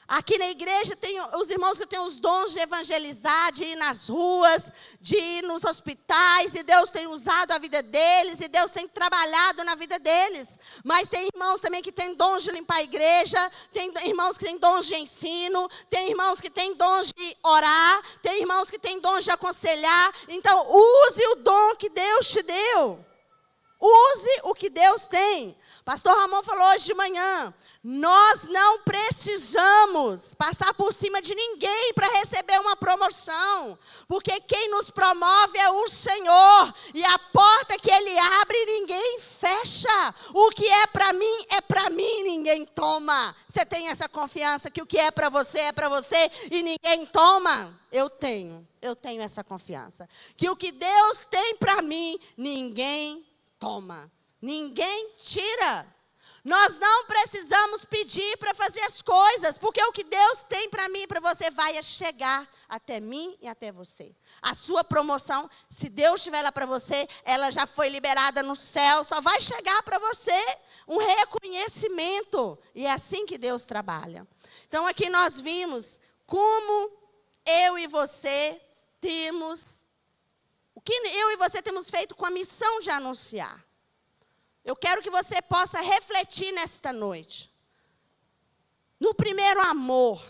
Aqui na igreja tem os irmãos que têm os dons de evangelizar, de ir nas ruas, de ir nos hospitais, e Deus tem usado a vida deles, e Deus tem trabalhado na vida deles. Mas tem irmãos também que têm dons de limpar a igreja, tem irmãos que têm dons de ensino, tem irmãos que têm dons de orar, tem irmãos que têm dons de aconselhar. Então, use o dom que Deus te deu. Use o que Deus tem. Pastor Ramon falou hoje de manhã, nós não precisamos passar por cima de ninguém para receber uma promoção, porque quem nos promove é o Senhor, e a porta que Ele abre, ninguém fecha. O que é para mim, ninguém toma. Você tem essa confiança que o que é para você e ninguém toma? Eu tenho essa confiança, que o que Deus tem para mim, ninguém toma. Ninguém tira. Nós não precisamos pedir para fazer as coisas, porque o que Deus tem para mim e para você vai chegar até mim e até você. A sua promoção, se Deus estiver lá para você, ela já foi liberada no céu, só vai chegar para você um reconhecimento. E é assim que Deus trabalha. Então aqui nós vimos como eu e você temos, o que eu e você temos feito com a missão de anunciar. Eu quero que você possa refletir nesta noite. No primeiro amor,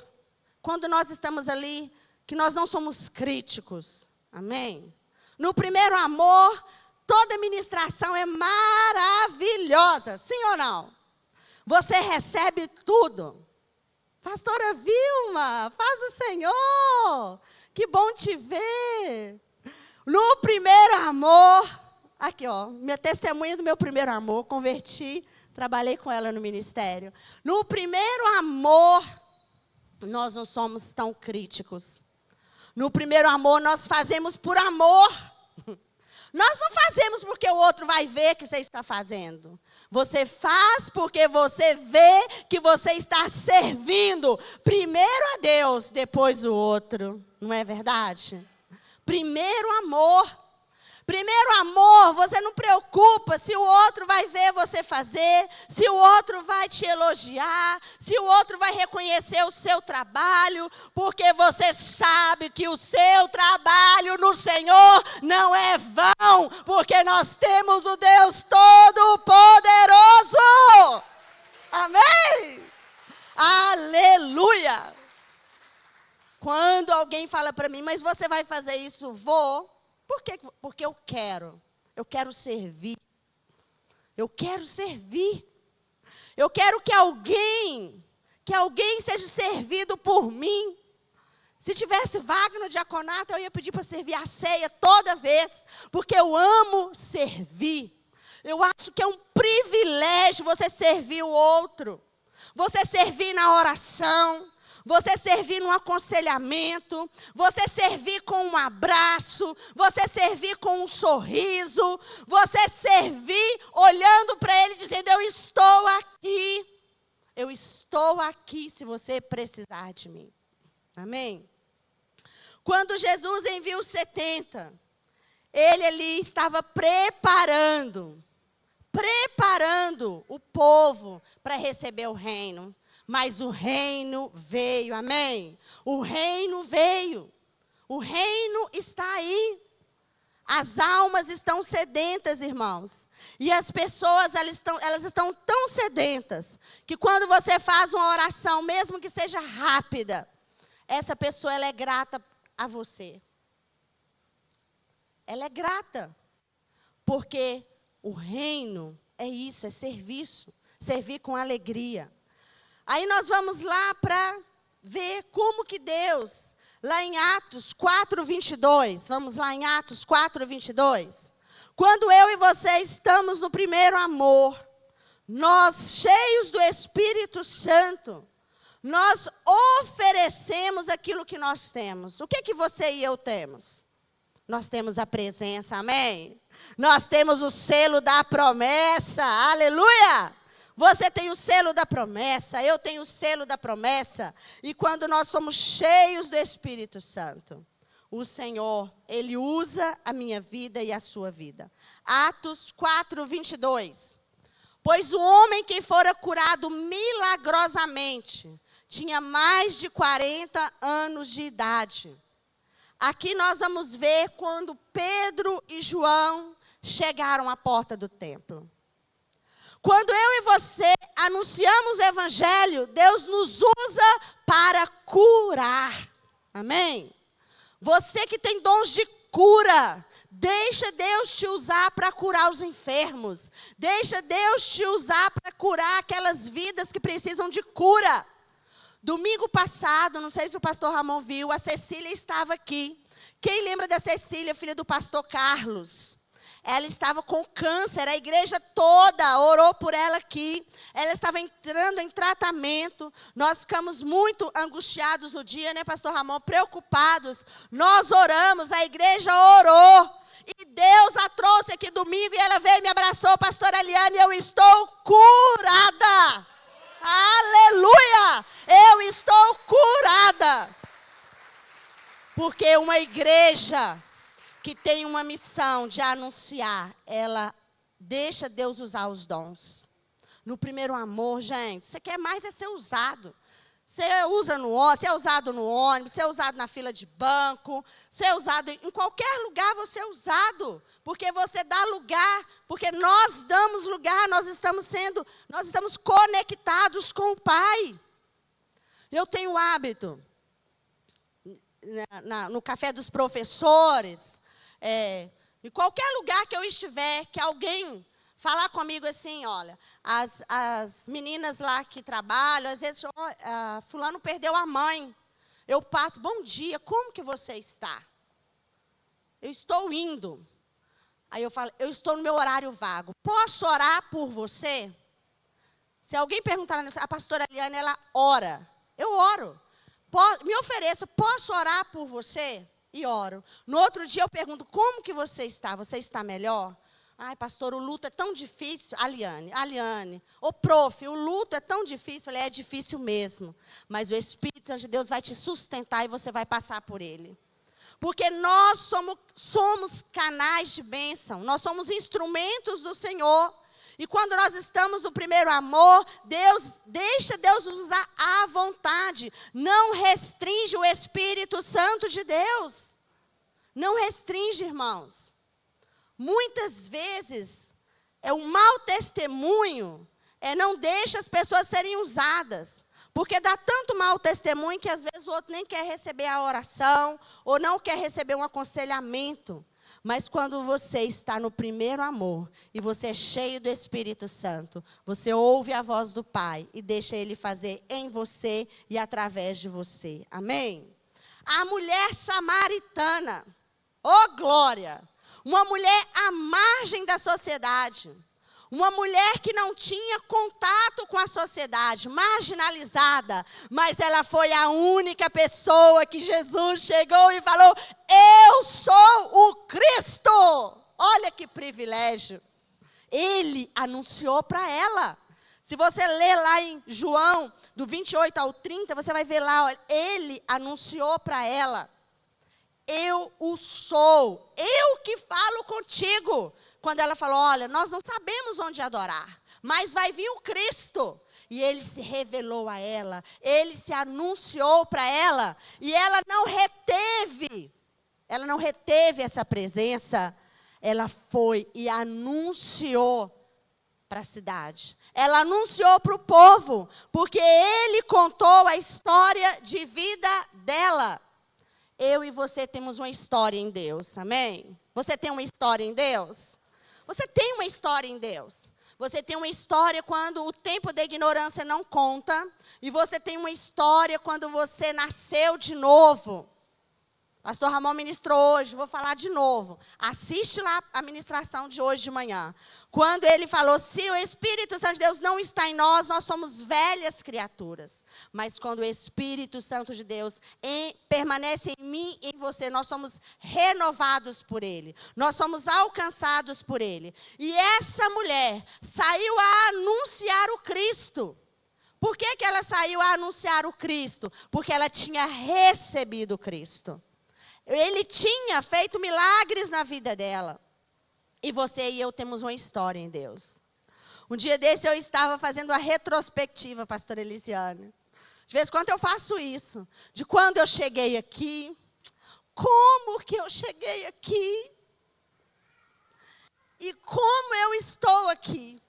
quando nós estamos ali, que nós não somos críticos. Amém? No primeiro amor, toda ministração é maravilhosa. Sim ou não? Você recebe tudo. Pastora Vilma, paz do Senhor. Que bom te ver. No primeiro amor... Aqui, ó, minha testemunha do meu primeiro amor, converti, trabalhei com ela no ministério. No primeiro amor, nós não somos tão críticos. No primeiro amor, nós fazemos por amor. Nós não fazemos porque o outro vai ver que você está fazendo. Você faz porque você vê que você está servindo. Primeiro a Deus, depois o outro. Não é verdade? Primeiro amor. Primeiro amor, você não preocupa se o outro vai ver você fazer, se o outro vai te elogiar, se o outro vai reconhecer o seu trabalho, porque você sabe que o seu trabalho no Senhor não é vão, porque nós temos o Deus Todo-Poderoso. Amém? Aleluia! Quando alguém fala para mim, mas você vai fazer isso? Vou. Por quê? Porque eu quero servir. Eu quero servir. Eu quero que alguém seja servido por mim. Se tivesse vaga no diaconato, eu ia pedir para servir a ceia toda vez, porque eu amo servir. Eu acho que é um privilégio você servir o outro. Você servir na oração. Você servir no aconselhamento, você servir com um abraço, você servir com um sorriso, você servir olhando para ele dizendo, eu estou aqui se você precisar de mim. Amém? Quando Jesus enviou os 70, ele ali estava preparando o povo para receber o reino. Mas o reino veio, amém? O reino veio. O reino está aí. As almas estão sedentas, irmãos. E as pessoas, elas estão tão sedentas, que quando você faz uma oração, mesmo que seja rápida, essa pessoa, ela é grata a você. Ela é grata. Porque o reino é isso, é serviço. Servir com alegria. Aí nós vamos lá para ver como que Deus, lá em Atos 4:22, vamos lá em Atos 4:22. Quando eu e você estamos no primeiro amor, nós cheios do Espírito Santo, nós oferecemos aquilo que nós temos. O que você e eu temos? Nós temos a presença, amém? Nós temos o selo da promessa, aleluia! Você tem o selo da promessa, eu tenho o selo da promessa. E quando nós somos cheios do Espírito Santo, o Senhor, Ele usa a minha vida e a sua vida. Atos 4, 22. Pois o homem que fora curado milagrosamente tinha mais de 40 anos de idade. Aqui nós vamos ver quando Pedro e João chegaram à porta do templo. Quando eu e você anunciamos o Evangelho, Deus nos usa para curar. Amém? Você que tem dons de cura, deixa Deus te usar para curar os enfermos. Deixa Deus te usar para curar aquelas vidas que precisam de cura. Domingo passado, não sei se o pastor Ramon viu, a Cecília estava aqui. Quem lembra da Cecília, filha do pastor Carlos? Ela estava com câncer, a igreja toda orou por ela aqui. Ela estava entrando em tratamento. Nós ficamos muito angustiados no dia, né, pastor Ramon? Preocupados. Nós oramos, a igreja orou. E Deus a trouxe aqui domingo e ela veio e me abraçou, pastora Eliane, e eu estou curada. Aleluia! Eu estou curada. Porque uma igreja que tem uma missão de anunciar, ela deixa Deus usar os dons. No primeiro amor, gente, você quer mais é ser usado. Você usa no ônibus, você é usado no ônibus, você é usado na fila de banco, você é usado em qualquer lugar, você é usado. Porque você dá lugar, porque nós damos lugar, nós estamos conectados com o Pai. Eu tenho o hábito, no café dos professores, em qualquer lugar que eu estiver, que alguém falar comigo assim, olha, as meninas lá que trabalham, às vezes, fulano perdeu a mãe. Eu passo, bom dia, como que você está? Eu estou indo. Aí eu falo, eu estou no meu horário vago. Posso orar por você? Se alguém perguntar, a pastora Eliane, ela ora. Eu oro. Me ofereço, posso orar por você? E oro. No outro dia eu pergunto, como que você está? Você está melhor? Ai, pastor, o luto é tão difícil. Aliane, prof, o luto é tão difícil. Ele é difícil mesmo. Mas o Espírito de Deus vai te sustentar e você vai passar por ele. Porque nós somos canais de bênção. Nós somos instrumentos do Senhor. E quando nós estamos no primeiro amor, deixa Deus nos usar à vontade. Não restringe o Espírito Santo de Deus. Não restringe, irmãos. Muitas vezes, um mau testemunho não deixa as pessoas serem usadas. Porque dá tanto mau testemunho que às vezes o outro nem quer receber a oração, ou não quer receber um aconselhamento. Mas quando você está no primeiro amor, e você é cheio do Espírito Santo, você ouve a voz do Pai, e deixa Ele fazer em você e através de você. Amém? A mulher samaritana, glória! Uma mulher à margem da sociedade. Uma mulher que não tinha contato com a sociedade, marginalizada. Mas ela foi a única pessoa que Jesus chegou e falou, eu sou o Cristo. Olha que privilégio. Ele anunciou para ela. Se você ler lá em João, do 28 ao 30, você vai ver lá, olha, ele anunciou para ela. Eu o sou, eu que falo contigo. Quando ela falou, olha, nós não sabemos onde adorar, mas vai vir o Cristo. E ele se revelou a ela, ele se anunciou para ela, e ela não reteve essa presença. Ela foi e anunciou para a cidade. Ela anunciou para o povo, porque ele contou a história de vida dela. Eu e você temos uma história em Deus, amém? Você tem uma história em Deus? Você tem uma história em Deus. Você tem uma história quando o tempo da ignorância não conta. E você tem uma história quando você nasceu de novo. Pastor Ramon ministrou hoje, vou falar de novo. Assiste lá a ministração de hoje de manhã. Quando ele falou, se o Espírito Santo de Deus não está em nós, nós somos velhas criaturas. Mas quando o Espírito Santo de Deus permanece em mim e em você, nós somos renovados por Ele. Nós somos alcançados por Ele. E essa mulher saiu a anunciar o Cristo. Por que que ela saiu a anunciar o Cristo? Porque ela tinha recebido o Cristo. Ele tinha feito milagres na vida dela. E você e eu temos uma história em Deus. Um dia desse eu estava fazendo a retrospectiva, pastora Elisiane. De vez em quando eu faço isso. De quando eu cheguei aqui. Como que eu cheguei aqui? E como eu estou aqui?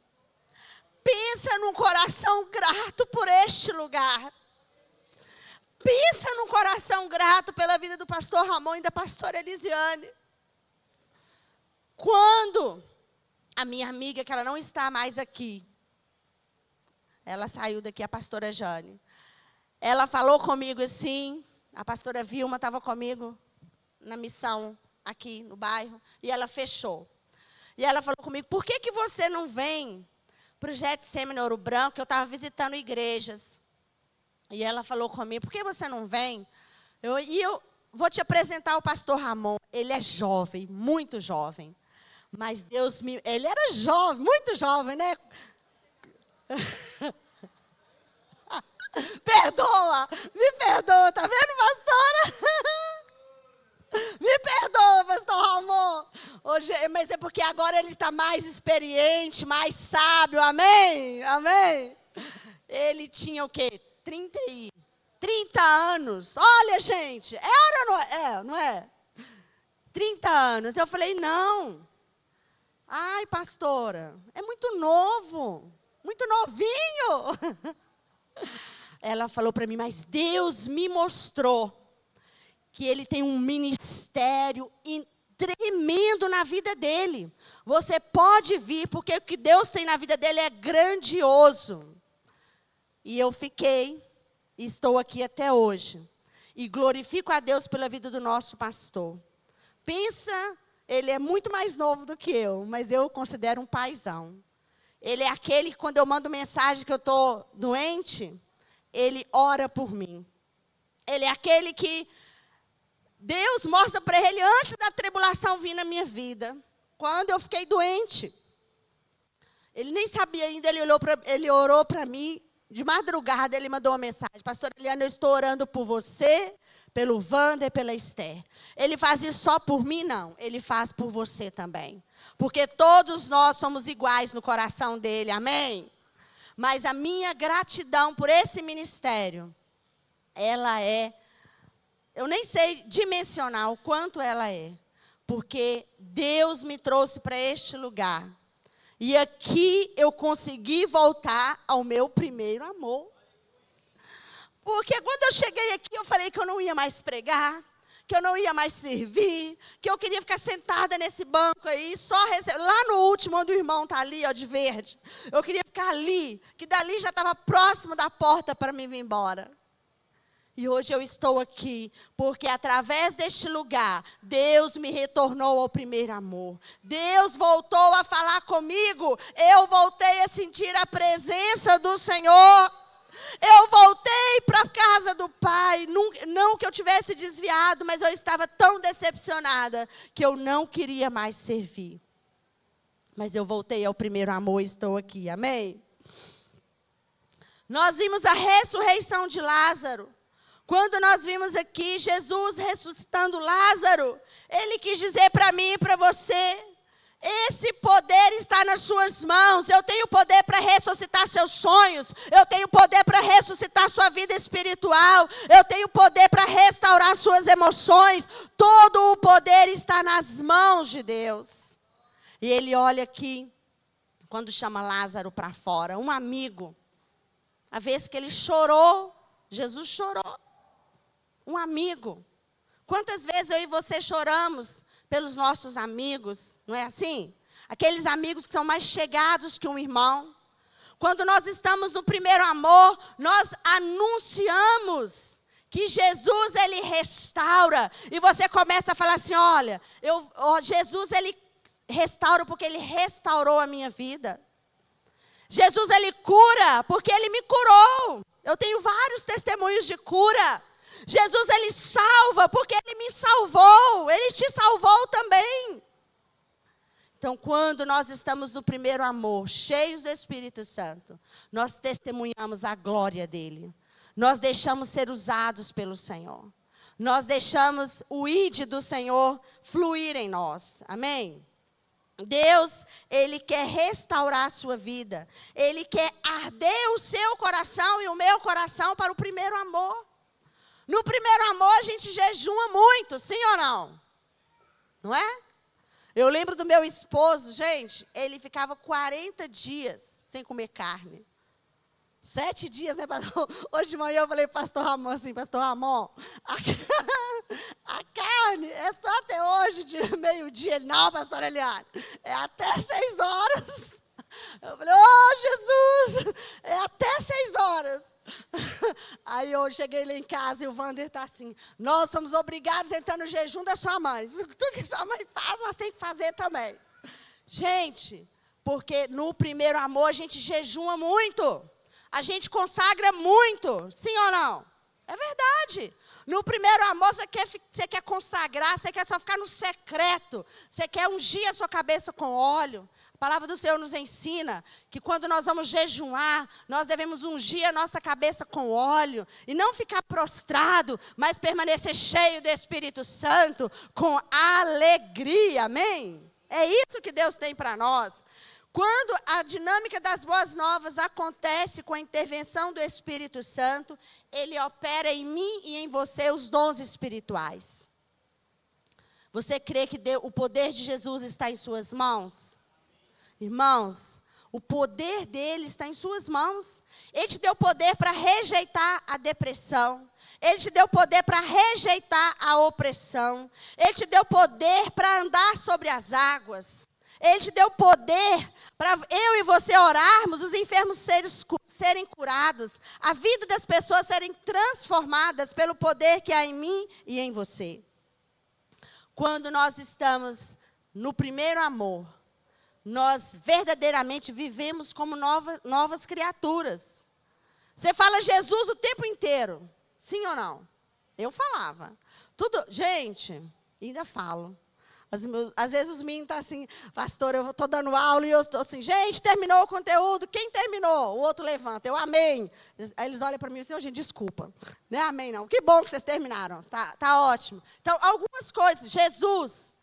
Pensa num coração grato por este lugar. Pensa num coração grato pela vida do pastor Ramon e da pastora Elisiane. Quando a minha amiga, que ela não está mais aqui, ela saiu daqui, a pastora Jane, ela falou comigo assim, a pastora Vilma estava comigo na missão aqui no bairro, e ela fechou. E ela falou comigo, por que que você não vem para o Getsemane Ouro Branco, que eu estava visitando igrejas. E ela falou comigo, por que você não vem? Eu vou te apresentar o pastor Ramon. Ele é jovem, muito jovem. Mas Deus me... Ele era jovem, muito jovem, né? Perdoa, me perdoa, tá vendo, pastora? Me perdoa, pastor Ramon. Hoje, mas é porque agora ele está mais experiente, mais sábio, amém? Amém? Ele tinha o quê? 30 anos. Olha, gente, não é? 30 anos. Eu falei, não. Ai, pastora, é muito novo, muito novinho. Ela falou para mim, mas Deus me mostrou que ele tem um ministério tremendo na vida dele. Você pode vir, porque o que Deus tem na vida dele é grandioso. E eu fiquei, e estou aqui até hoje. E glorifico a Deus pela vida do nosso pastor. Pensa, ele é muito mais novo do que eu, mas eu o considero um paizão. Ele é aquele que, quando eu mando mensagem que eu estou doente, ele ora por mim. Ele é aquele que Deus mostra para ele antes da tribulação vir na minha vida. Quando eu fiquei doente. Ele nem sabia ainda, ele orou para mim. De madrugada, ele mandou uma mensagem. Pastora Eliana, eu estou orando por você, pelo Wander, pela Esther. Ele faz isso só por mim? Não. Ele faz por você também. Porque todos nós somos iguais no coração dele. Amém? Mas a minha gratidão por esse ministério, ela é... Eu nem sei dimensionar o quanto ela é. Porque Deus me trouxe para este lugar. E aqui eu consegui voltar ao meu primeiro amor. Porque quando eu cheguei aqui, eu falei que eu não ia mais pregar, que eu não ia mais servir, que eu queria ficar sentada nesse banco aí, só lá no último, onde o irmão está ali, ó, de verde. Eu queria ficar ali, que dali já estava próximo da porta para me vir embora. E hoje eu estou aqui, porque através deste lugar, Deus me retornou ao primeiro amor. Deus voltou a falar comigo, eu voltei a sentir a presença do Senhor. Eu voltei para a casa do Pai, não que eu tivesse desviado, mas eu estava tão decepcionada que eu não queria mais servir. Mas eu voltei ao primeiro amor e estou aqui, amém? Nós vimos a ressurreição de Lázaro. Quando nós vimos aqui Jesus ressuscitando Lázaro, ele quis dizer para mim e para você, esse poder está nas suas mãos. Eu tenho poder para ressuscitar seus sonhos, eu tenho poder para ressuscitar sua vida espiritual, eu tenho poder para restaurar suas emoções. Todo o poder está nas mãos de Deus. E ele olha aqui, quando chama Lázaro para fora, um amigo, a vez que ele chorou, Jesus chorou. Um amigo. Quantas vezes eu e você choramos pelos nossos amigos, não é assim? Aqueles amigos que são mais chegados que um irmão. Quando nós estamos no primeiro amor, nós anunciamos que Jesus, ele restaura. E você começa a falar assim, olha, Jesus, ele restaura porque ele restaurou a minha vida. Jesus, ele cura porque ele me curou. Eu tenho vários testemunhos de cura. Jesus, ele salva porque ele me salvou. Ele te salvou também. Então, quando nós estamos no primeiro amor, cheios do Espírito Santo, nós testemunhamos a glória dele. Nós deixamos ser usados pelo Senhor. Nós deixamos o ide do Senhor fluir em nós. Amém? Deus, Ele quer restaurar a sua vida. Ele quer arder o seu coração e o meu coração para o primeiro amor. No primeiro amor, a gente jejua muito, sim ou não? Não é? Eu lembro do meu esposo, gente, ele ficava 40 dias sem comer carne. 7 dias, né, pastor? Hoje de manhã eu falei para o pastor Ramon assim, pastor Ramon, a carne é só até hoje, de meio-dia. Ele, não, pastor Eliane, é até 6 horas. Eu falei, Jesus, é até 6 horas. Aí eu cheguei lá em casa e o Wander está assim, nós somos obrigados a entrar no jejum da sua mãe. Tudo que sua mãe faz, nós temos que fazer também. Gente, porque no primeiro amor a gente jejua muito. A gente consagra muito, sim ou não? É verdade. No primeiro amor, você quer consagrar, você quer só ficar no secreto. Você quer ungir a sua cabeça com óleo. A palavra do Senhor nos ensina que quando nós vamos jejuar, nós devemos ungir a nossa cabeça com óleo. E não ficar prostrado, mas permanecer cheio do Espírito Santo com alegria. Amém? É isso que Deus tem para nós. Quando a dinâmica das boas novas acontece com a intervenção do Espírito Santo, ele opera em mim e em você os dons espirituais. Você crê que o poder de Jesus está em suas mãos? Irmãos, o poder dele está em suas mãos. Ele te deu poder para rejeitar a depressão. Ele te deu poder para rejeitar a opressão. Ele te deu poder para andar sobre as águas. Ele te deu poder para eu e você orarmos, os enfermos serem curados, a vida das pessoas serem transformadas pelo poder que há em mim e em você. Quando nós estamos no primeiro amor, nós verdadeiramente vivemos como novas criaturas. Você fala Jesus o tempo inteiro, sim ou não? Eu falava. Gente, ainda falo. Às vezes os meninos estão assim, pastor, eu estou dando aula e eu estou assim, gente, terminou o conteúdo, quem terminou? O outro levanta, eu amém. Aí eles olham para mim e dizem, gente, desculpa, não é amém não, que bom que vocês terminaram, tá ótimo. Então, algumas coisas, Jesus,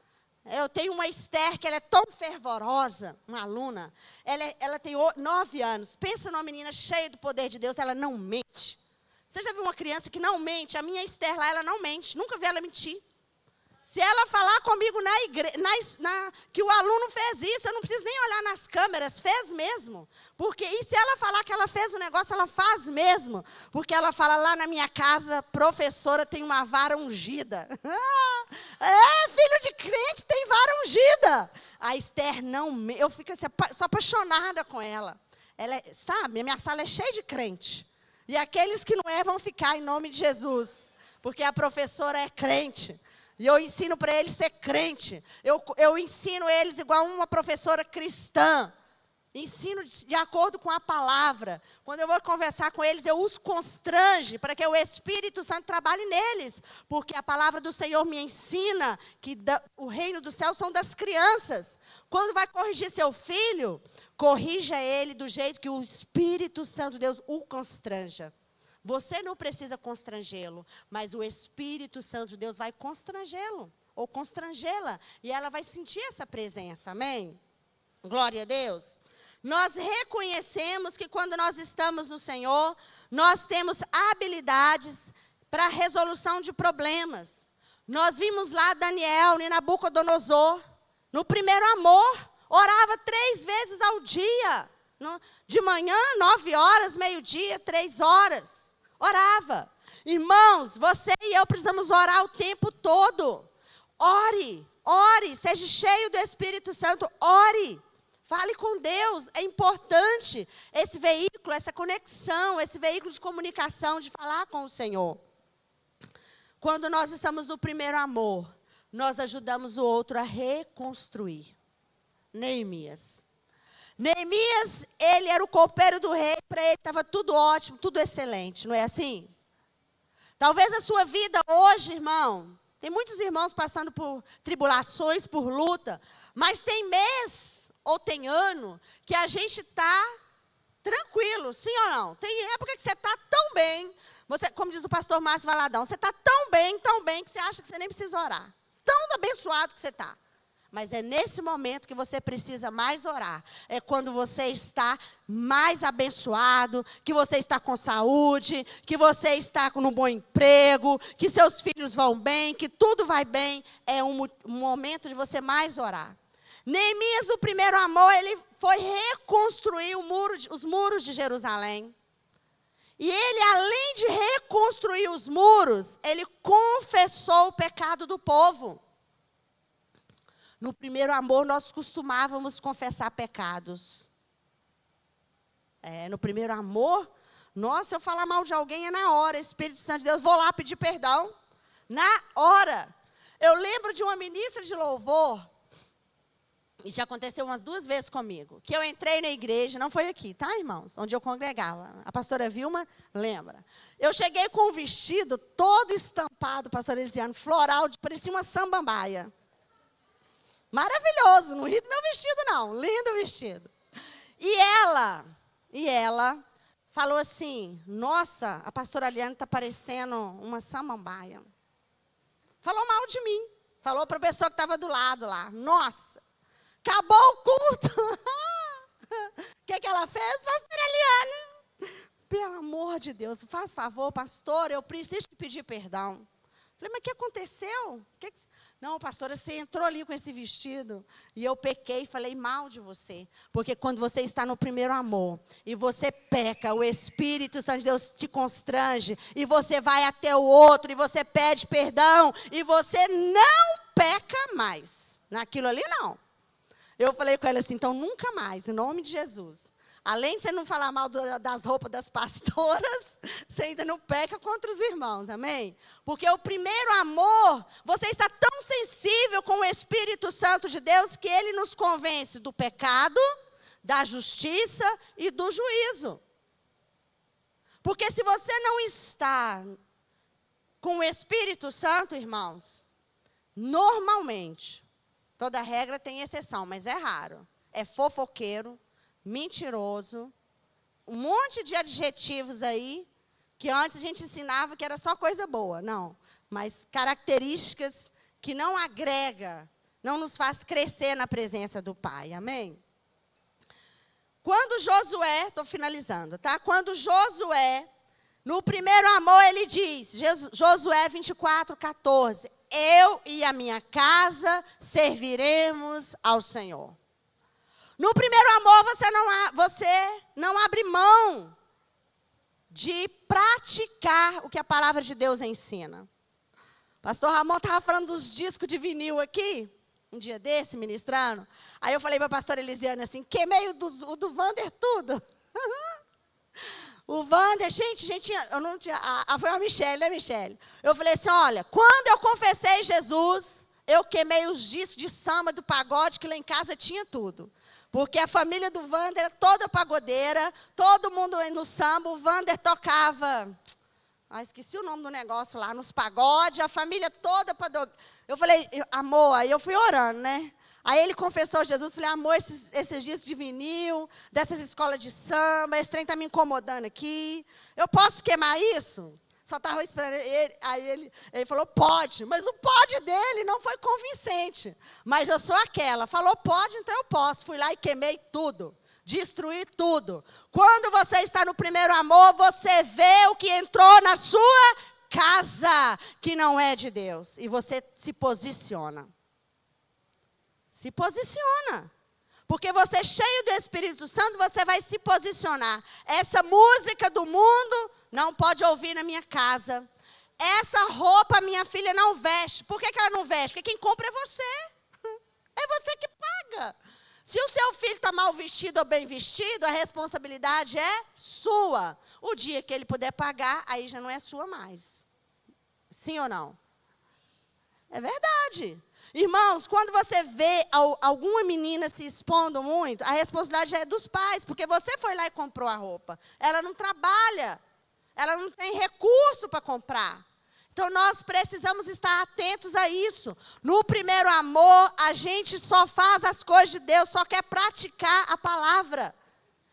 eu tenho uma Esther que ela é tão fervorosa, uma aluna, ela tem 9 anos, pensa numa menina cheia do poder de Deus, ela não mente. Você já viu uma criança que não mente? A minha Esther lá, ela não mente, nunca vi ela mentir. Se ela falar comigo na igreja, que o aluno fez isso, eu não preciso nem olhar nas câmeras, fez mesmo. E se ela falar que ela fez o negócio, ela faz mesmo. Porque ela fala, lá na minha casa, professora tem uma vara ungida. Filho de crente tem vara ungida. A Esther não, eu fico assim, sou apaixonada com ela. Sabe, a minha sala é cheia de crente. E aqueles que não vão ficar em nome de Jesus. Porque a professora é crente. E eu ensino para eles ser crente. Eu ensino eles igual uma professora cristã. Ensino de acordo com a palavra. Quando eu vou conversar com eles, eu os constrange para que o Espírito Santo trabalhe neles. Porque a palavra do Senhor me ensina que o reino do céu são das crianças. Quando vai corrigir seu filho, corrija ele do jeito que o Espírito Santo de Deus o constranja. Você não precisa constrangê-lo, mas o Espírito Santo de Deus vai constrangê-lo, ou constrangê-la, e ela vai sentir essa presença, amém? Glória a Deus. Nós reconhecemos que quando nós estamos no Senhor, nós temos habilidades para a resolução de problemas. Nós vimos lá Daniel e Nabucodonosor, no primeiro amor, orava 3 vezes ao dia, de manhã, 9 horas, meio-dia, 3 horas. Orava. Irmãos, você e eu precisamos orar o tempo todo. Ore, seja cheio do Espírito Santo, ore. Fale com Deus, é importante esse veículo, essa conexão, esse veículo de comunicação, de falar com o Senhor. Quando nós estamos no primeiro amor, nós ajudamos o outro a reconstruir. Neemias, ele era o copeiro do rei, para ele estava tudo ótimo, tudo excelente, não é assim? Talvez a sua vida hoje, irmão, Tem muitos irmãos passando por tribulações, por luta. Mas tem mês ou tem ano que a gente está tranquilo, sim ou não? Tem época que você está tão bem, você, como diz o pastor Márcio Valadão, você está tão bem, que você acha que você nem precisa orar. Tão abençoado que você está. Mas é nesse momento que você precisa mais orar. É quando você está mais abençoado, que você está com saúde, que você está com um bom emprego, que seus filhos vão bem, que tudo vai bem. É um momento de você mais orar. Neemias, o primeiro amor, ele foi reconstruir os muros de Jerusalém. E ele, além de reconstruir os muros, ele confessou o pecado do povo. No primeiro amor, nós costumávamos confessar pecados. No primeiro amor, nossa, se eu falar mal de alguém é na hora. Espírito Santo de Deus, vou lá pedir perdão. Na hora. Eu lembro de uma ministra de louvor, e já aconteceu umas 2 vezes comigo, que eu entrei na igreja, não foi aqui, tá, irmãos? Onde eu congregava. A pastora Vilma lembra. Eu cheguei com um vestido todo estampado, pastor Elisiano, floral, parecia uma samambaia. Maravilhoso, não ri do meu vestido, não. Lindo vestido. E ela falou assim, nossa, a pastora Aliane está parecendo uma samambaia. Falou mal de mim. Falou para a pessoa que estava do lado lá. Nossa, acabou o culto. O que ela fez, pastora Aliane? Pelo amor de Deus, faz favor, pastor, eu preciso te pedir perdão. Falei, mas o que aconteceu? Não, pastora, você entrou ali com esse vestido. E eu pequei e falei mal de você. Porque quando você está no primeiro amor, e você peca, o Espírito Santo de Deus te constrange, e você vai até o outro, e você pede perdão, e você não peca mais. Naquilo ali, não. Eu falei com ela assim, então nunca mais, em nome de Jesus. Além de você não falar mal das roupas das pastoras, você ainda não peca contra os irmãos, amém? Porque o primeiro amor, você está tão sensível com o Espírito Santo de Deus, que ele nos convence do pecado, da justiça e do juízo. Porque se você não está com o Espírito Santo, irmãos, normalmente, toda regra tem exceção, mas é raro, é fofoqueiro, mentiroso, um monte de adjetivos aí, que antes a gente ensinava que era só coisa boa. Não, mas características que não agrega, não nos faz crescer na presença do Pai, amém? Quando Josué, estou finalizando, tá? Quando Josué, no primeiro amor, ele diz, Josué 24:14, eu e a minha casa serviremos ao Senhor. No primeiro amor, você não abre mão de praticar o que a palavra de Deus ensina. Pastor Ramon estava falando dos discos de vinil aqui, um dia desse, ministrando. Aí eu falei para a pastora Elisiane assim, queimei o do Wander tudo. O Wander, gente, eu não tinha, foi a Michelle, né, Michelle? Eu falei assim, olha, quando eu confessei Jesus, eu queimei os discos de samba, do pagode, que lá em casa tinha tudo. Porque a família do Wander era toda pagodeira, todo mundo no samba, o Wander tocava, esqueci o nome do negócio lá, nos pagodes, a família toda. Eu falei, amor, aí eu fui orando, né? Aí ele confessou Jesus, falei, amor, esses discos de vinil, dessas escolas de samba, esse trem está me incomodando aqui, eu posso queimar isso? Só estava esperando ele, aí ele falou, pode, mas o pode dele não foi convincente. Mas eu sou aquela, falou pode, então eu posso. Fui lá e queimei tudo, destruí tudo. Quando você está no primeiro amor, você vê o que entrou na sua casa, que não é de Deus. E você se posiciona. Se posiciona. Porque você, cheio do Espírito Santo, você vai se posicionar. Essa música do mundo não pode ouvir na minha casa. Essa roupa minha filha não veste. Por que ela não veste? Porque quem compra é você. É você que paga. Se o seu filho está mal vestido ou bem vestido, a responsabilidade é sua. O dia que ele puder pagar, aí já não é sua mais. Sim ou não? É verdade. Irmãos, quando você vê alguma menina se expondo muito, a responsabilidade é dos pais, porque você foi lá e comprou a roupa. Ela não trabalha, ela não tem recurso para comprar. Então nós precisamos estar atentos a isso. No primeiro amor, a gente só faz as coisas de Deus, só quer praticar a palavra.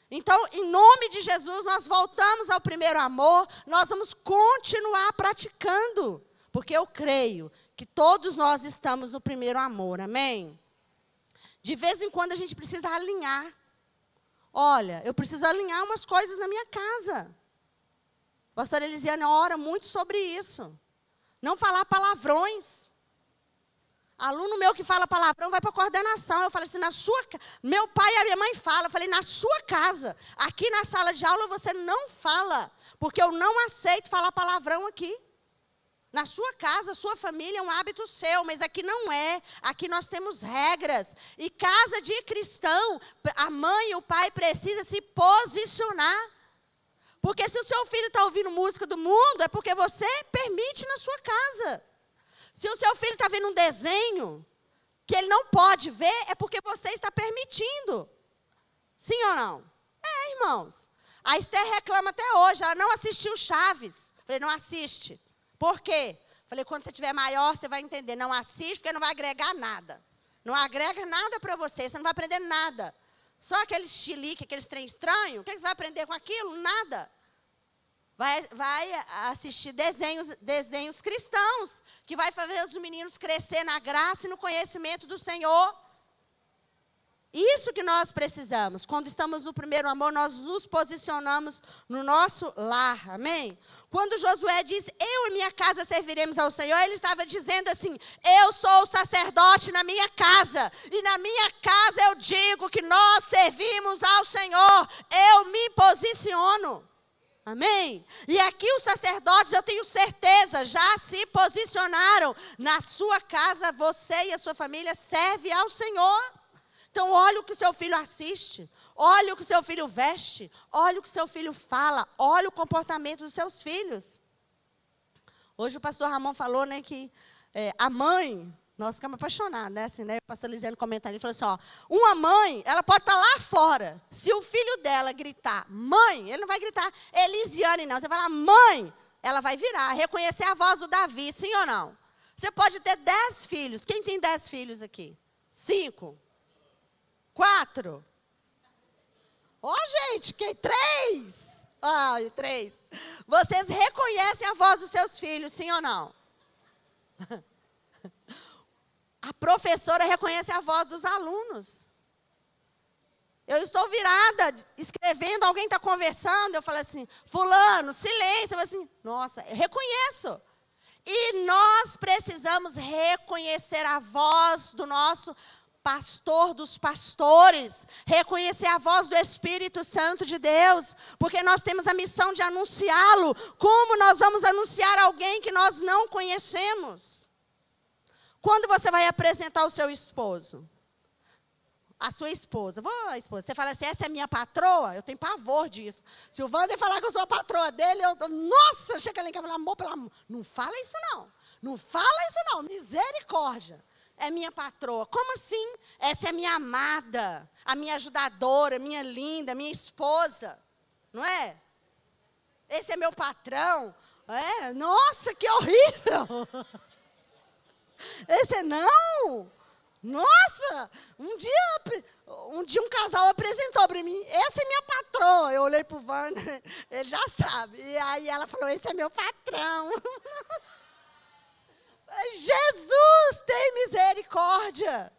Então, em nome de Jesus, nós voltamos ao primeiro amor, nós vamos continuar praticando. Porque eu creio que todos nós estamos no primeiro amor, amém? De vez em quando a gente precisa alinhar. Olha, eu preciso alinhar umas coisas na minha casa. A pastora Elisiana ora muito sobre isso. Não falar palavrões. Aluno meu que fala palavrão vai para a coordenação. Eu falei assim, meu pai e a minha mãe falam. Eu falei, na sua casa, aqui na sala de aula você não fala. Porque eu não aceito falar palavrão aqui. Na sua casa, sua família é um hábito seu, mas aqui não é. Aqui nós temos regras. E casa de cristão, a mãe e o pai precisam se posicionar. Porque se o seu filho está ouvindo música do mundo, é porque você permite na sua casa. Se o seu filho está vendo um desenho que ele não pode ver, é porque você está permitindo. Sim ou não? É, irmãos. A Esther reclama até hoje, ela não assistiu Chaves. Falei, não assiste. Por quê? Falei, quando você tiver maior, você vai entender. Não assiste, porque não vai agregar nada. Não agrega nada para você, você não vai aprender nada. Só aquele chilique, aqueles trem estranho, o que você vai aprender com aquilo? Nada. Vai assistir desenhos cristãos, que vai fazer os meninos crescer na graça e no conhecimento do Senhor. Isso que nós precisamos. Quando estamos no primeiro amor, nós nos posicionamos no nosso lar. Amém? Quando Josué diz, eu e minha casa serviremos ao Senhor, ele estava dizendo assim, eu sou o sacerdote na minha casa. E na minha casa eu digo que nós servimos ao Senhor. Eu me posiciono. Amém? E aqui os sacerdotes, eu tenho certeza, já se posicionaram. Na sua casa, você e a sua família servem ao Senhor. Então, olha o que o seu filho assiste, olha o que o seu filho veste, olha o que o seu filho fala, olha o comportamento dos seus filhos. Hoje o pastor Ramon falou, né, que a mãe, nós ficamos apaixonados, né, assim, né, o pastor Lisiane comentando, ele falou assim, ó, uma mãe, ela pode estar lá fora, se o filho dela gritar, mãe, ele não vai gritar Elisiane não, você vai falar, mãe, ela vai virar, reconhecer a voz do Davi, sim ou não? Você pode ter 10 filhos, quem tem 10 filhos aqui? 5? 4. Ó, gente, quem? 3. Ai, 3. Vocês reconhecem a voz dos seus filhos, sim ou não? A professora reconhece a voz dos alunos. Eu estou virada, escrevendo, alguém está conversando, eu falo assim, fulano, silêncio. Eu falo assim, nossa, eu reconheço. E nós precisamos reconhecer a voz do nosso pastor dos pastores, reconhecer a voz do Espírito Santo de Deus, porque nós temos a missão de anunciá-lo. Como nós vamos anunciar alguém que nós não conhecemos? Quando você vai apresentar o seu esposo, a sua esposa, você fala assim, essa é minha patroa, eu tenho pavor disso. Se o Wander falar que eu sou a patroa dele, nossa, chega lá em casa e fala, amor, pelo amor, não fala isso não, não fala isso não, misericórdia. É minha patroa. Como assim? Essa é minha amada, a minha ajudadora, minha linda, minha esposa. Não é? Esse é meu patrão. É? Nossa, que horrível. Esse é não. Nossa, um dia um casal apresentou para mim, essa é minha patroa. Eu olhei para o Wander, ele já sabe. E aí ela falou, esse é meu patrão. Jesus, tem misericórdia.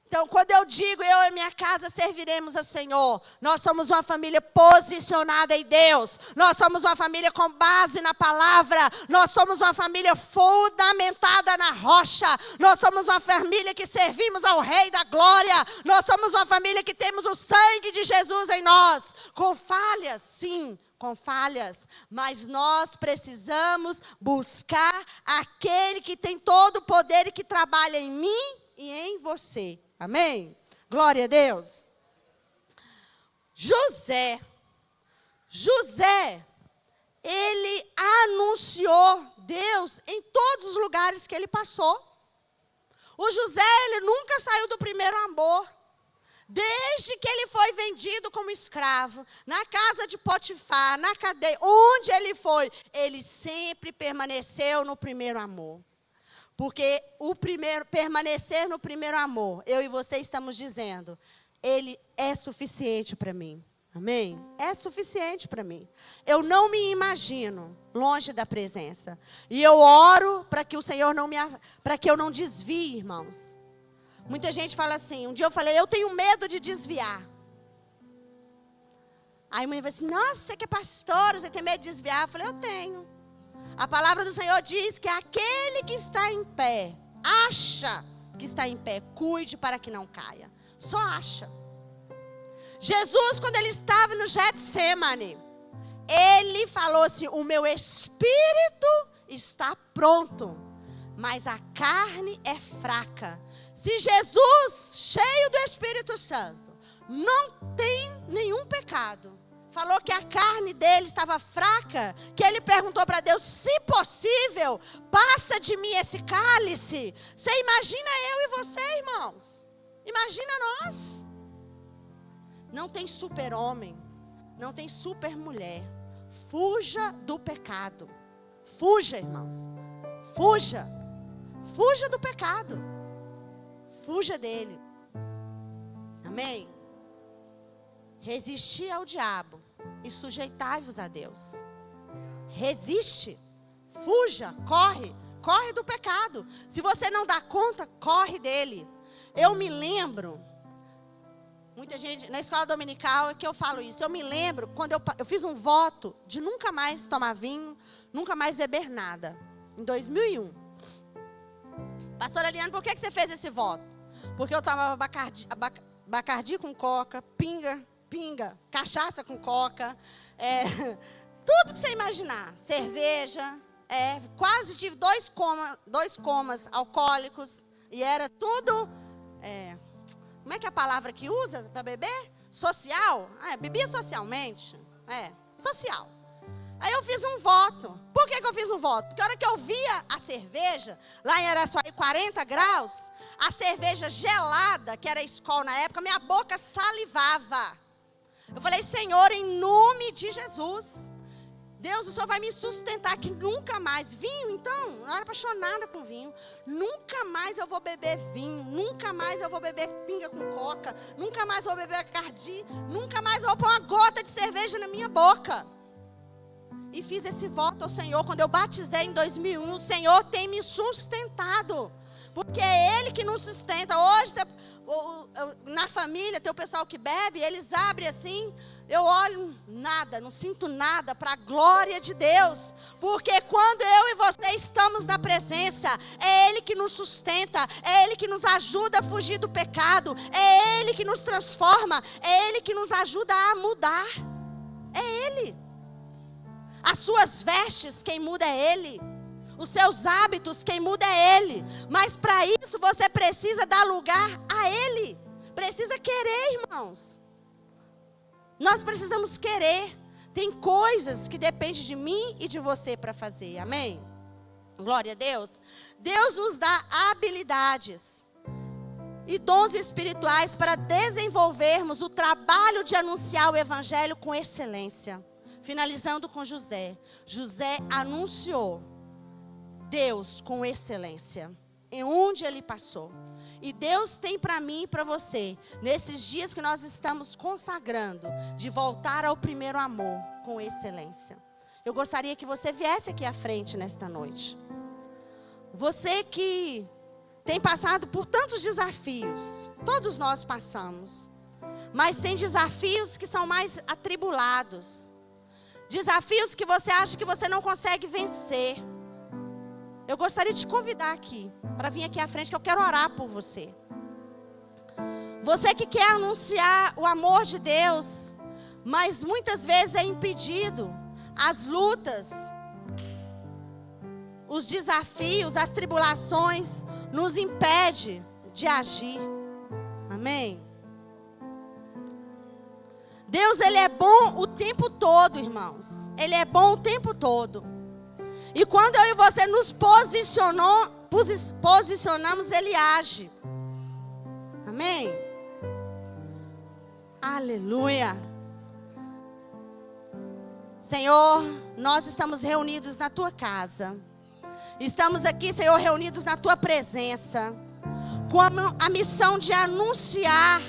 Então, quando eu digo, eu e minha casa serviremos ao Senhor, nós somos uma família posicionada em Deus, nós somos uma família com base na palavra, nós somos uma família fundamentada na rocha, nós somos uma família que servimos ao Rei da Glória, nós somos uma família que temos o sangue de Jesus em nós, com falhas, sim, com falhas, mas nós precisamos buscar aquele que tem todo o poder e que trabalha em mim e em você. Amém? Glória a Deus. José, ele anunciou Deus em todos os lugares que ele passou. O José, ele nunca saiu do primeiro amor. Desde que ele foi vendido como escravo, na casa de Potifar, na cadeia, onde ele foi, ele sempre permaneceu no primeiro amor. Porque permanecer no primeiro amor, eu e você estamos dizendo, ele é suficiente para mim. Amém? É suficiente para mim. Eu não me imagino longe da presença. E eu oro para que o Senhor para que eu não desvie, irmãos. Muita gente fala assim, um dia eu falei, eu tenho medo de desviar. Aí a mulher falou assim, nossa, você que é pastor, você tem medo de desviar? Eu falei, eu tenho. A palavra do Senhor diz que aquele que está em pé, acha que está em pé, cuide para que não caia. Só acha. Jesus, quando ele estava no Getsemane, ele falou assim, o meu espírito está pronto, mas a carne é fraca. Se Jesus, cheio do Espírito Santo, não tem nenhum pecado, falou que a carne dele estava fraca, que ele perguntou para Deus, se possível, passa de mim esse cálice. Você imagina eu e você, irmãos? Imagina nós. Não tem super-homem, não tem super-mulher. Fuja do pecado. Fuja, irmãos. Fuja. Fuja do pecado. Fuja dele. Amém? Resisti ao diabo e sujeitai-vos a Deus. Resiste. Fuja, corre do pecado. Se você não dá conta, corre dele. Eu me lembro, muita gente, na escola dominical é que eu falo isso. Eu me lembro quando eu fiz um voto de nunca mais tomar vinho, nunca mais beber nada. Em 2001. Pastora Eliane, por que você fez esse voto? Porque eu tomava bacardi com coca, pinga, cachaça com coca, tudo que você imaginar. Cerveja, quase tive dois comas alcoólicos. E era tudo, como é que é a palavra que usa para beber? Social. Bebia socialmente. Social. Aí eu fiz um voto. Por que eu fiz um voto? Porque a hora que eu via a cerveja, lá em Araçuaí, 40 graus, a cerveja gelada, que era Skol na época, minha boca salivava. Eu falei, Senhor, em nome de Jesus, Deus, o Senhor vai me sustentar que nunca mais, vinho então, eu era apaixonada por vinho, nunca mais eu vou beber vinho, nunca mais eu vou beber pinga com coca, nunca mais eu vou beber cardi, nunca mais eu vou pôr uma gota de cerveja na minha boca. E fiz esse voto ao Senhor, quando eu batizei em 2001, o Senhor tem me sustentado, porque é Ele que nos sustenta. Hoje, na família, tem o pessoal que bebe, eles abrem assim, eu olho, nada, não sinto nada, para a glória de Deus, porque quando eu e você estamos na presença, é Ele que nos sustenta, é Ele que nos ajuda a fugir do pecado, é Ele que nos transforma, é Ele que nos ajuda a mudar, é Ele. As suas vestes, quem muda é Ele. Os seus hábitos, quem muda é Ele. Mas para isso você precisa dar lugar a Ele. Precisa querer, irmãos. Nós precisamos querer. Tem coisas que dependem de mim e de você para fazer. Amém? Glória a Deus. Deus nos dá habilidades e dons espirituais para desenvolvermos o trabalho de anunciar o Evangelho com excelência. Finalizando com José. José anunciou Deus com excelência em onde ele passou. E Deus tem para mim e para você, nesses dias que nós estamos consagrando, de voltar ao primeiro amor com excelência. Eu gostaria que você viesse aqui à frente nesta noite. Você que tem passado por tantos desafios, todos nós passamos, mas tem desafios que são mais atribulados. Desafios que você acha que você não consegue vencer. Eu gostaria de te convidar aqui, para vir aqui à frente, que eu quero orar por você. Você que quer anunciar o amor de Deus, mas muitas vezes é impedido. As lutas, os desafios, as tribulações, nos impedem de agir. Amém? Deus, Ele é bom o tempo todo, irmãos. Ele é bom o tempo todo. E quando eu e você nos posicionamos, Ele age. Amém? Aleluia. Senhor, nós estamos reunidos na tua casa. Estamos aqui, Senhor, reunidos na tua presença, com a missão de anunciar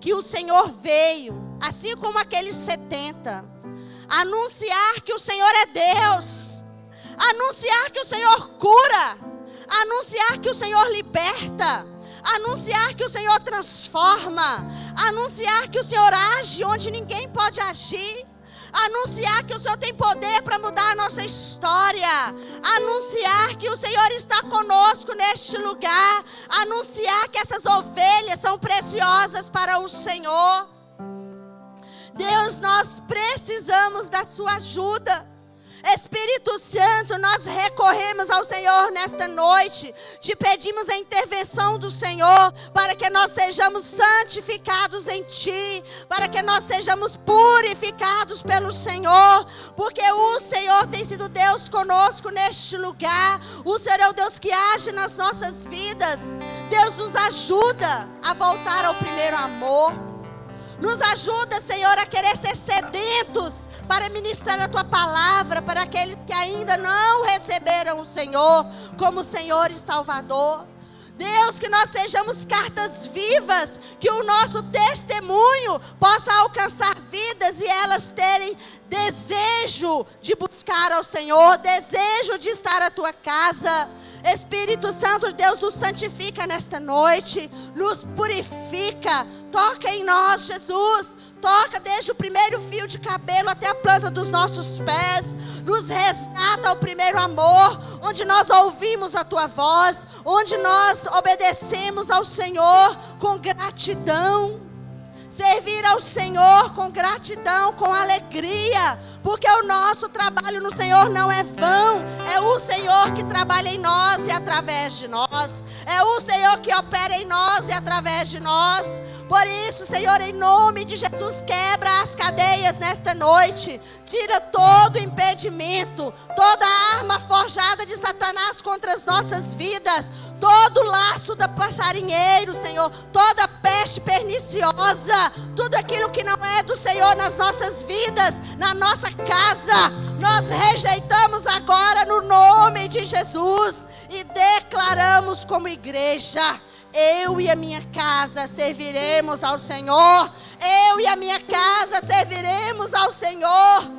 que o Senhor veio, assim como aqueles 70. Anunciar que o Senhor é Deus. Anunciar que o Senhor cura. Anunciar que o Senhor liberta. Anunciar que o Senhor transforma. Anunciar que o Senhor age onde ninguém pode agir. Anunciar que o Senhor tem poder para mudar a nossa história. Anunciar que o Senhor está conosco neste lugar. Anunciar que essas ovelhas são preciosas para o Senhor. Deus, nós precisamos da sua ajuda. Espírito Santo, nós recorremos ao Senhor nesta noite. Te pedimos a intervenção do Senhor para que nós sejamos santificados em Ti, para que nós sejamos purificados pelo Senhor, porque o Senhor tem sido Deus conosco neste lugar. O Senhor é o Deus que age nas nossas vidas. Deus, nos ajuda a voltar ao primeiro amor. Nos ajuda, Senhor, a querer ser sedentos para ministrar a Tua palavra para aqueles que ainda não receberam o Senhor como Senhor e Salvador. Deus, que nós sejamos cartas vivas, que o nosso testemunho possa alcançar vidas e elas terem desejo de buscar ao Senhor, desejo de estar à Tua casa. Espírito Santo, Deus, nos santifica nesta noite, nos purifica, toca em nós, Jesus. Toca desde o primeiro fio de cabelo até a planta dos nossos pés. Nos resgata ao primeiro amor, onde nós ouvimos a Tua voz, onde nós obedecemos ao Senhor com gratidão. Servir ao Senhor com gratidão, com alegria, porque o nosso trabalho no Senhor não é vão. É o Senhor que trabalha em nós e através de nós. É o Senhor que opera em nós e através de nós. Por isso, Senhor, em nome de Jesus, quebra as cadeias nesta noite. Tira todo impedimento, toda arma forjada de Satanás contra as nossas vidas, todo laço da passarinheiro, Senhor, toda peste perniciosa, tudo aquilo que não é do Senhor nas nossas vidas, na nossa casa, nós rejeitamos agora no nome de Jesus e declaramos como igreja: eu e a minha casa serviremos ao Senhor. Eu e a minha casa serviremos ao Senhor.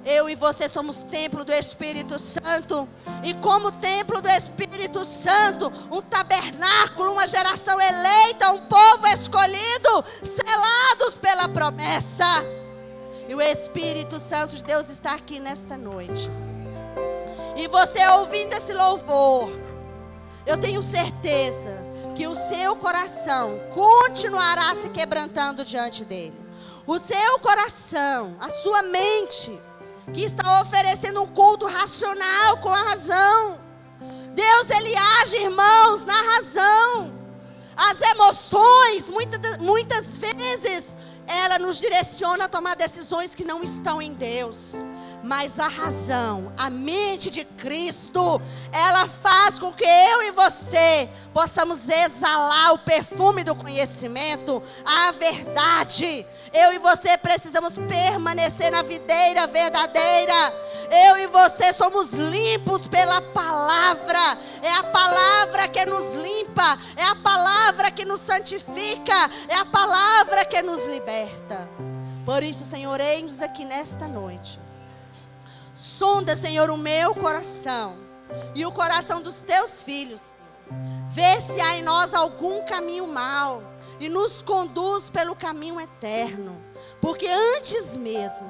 Eu e você somos templo do Espírito Santo. E como templo do Espírito Santo, um tabernáculo, uma geração eleita, um povo escolhido, selados pela promessa. E o Espírito Santo de Deus está aqui nesta noite. E você ouvindo esse louvor, eu tenho certeza que o seu coração continuará se quebrantando diante dele. O seu coração, a sua mente, que está oferecendo um culto racional com a razão. Deus, Ele age, irmãos, na razão. As emoções, muitas vezes, ela nos direciona a tomar decisões que não estão em Deus. Mas a razão, a mente de Cristo, ela faz com que eu e você possamos exalar o perfume do conhecimento, a verdade. Eu e você precisamos permanecer na videira verdadeira. Eu e você somos limpos pela palavra. É a palavra que nos limpa, é a palavra que nos santifica, é a palavra que nos liberta. Por isso, Senhor, eis-nos aqui nesta noite. Sonda, Senhor, o meu coração e o coração dos teus filhos. Vê se há em nós algum caminho mau e nos conduz pelo caminho eterno. Porque antes mesmo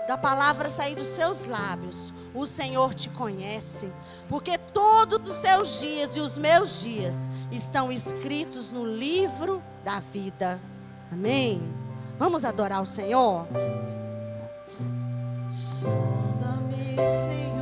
da palavra sair dos seus lábios, o Senhor te conhece. Porque todos os seus dias e os meus dias estão escritos no livro da vida. Amém? Vamos adorar o Senhor? Sonda-me, Senhor.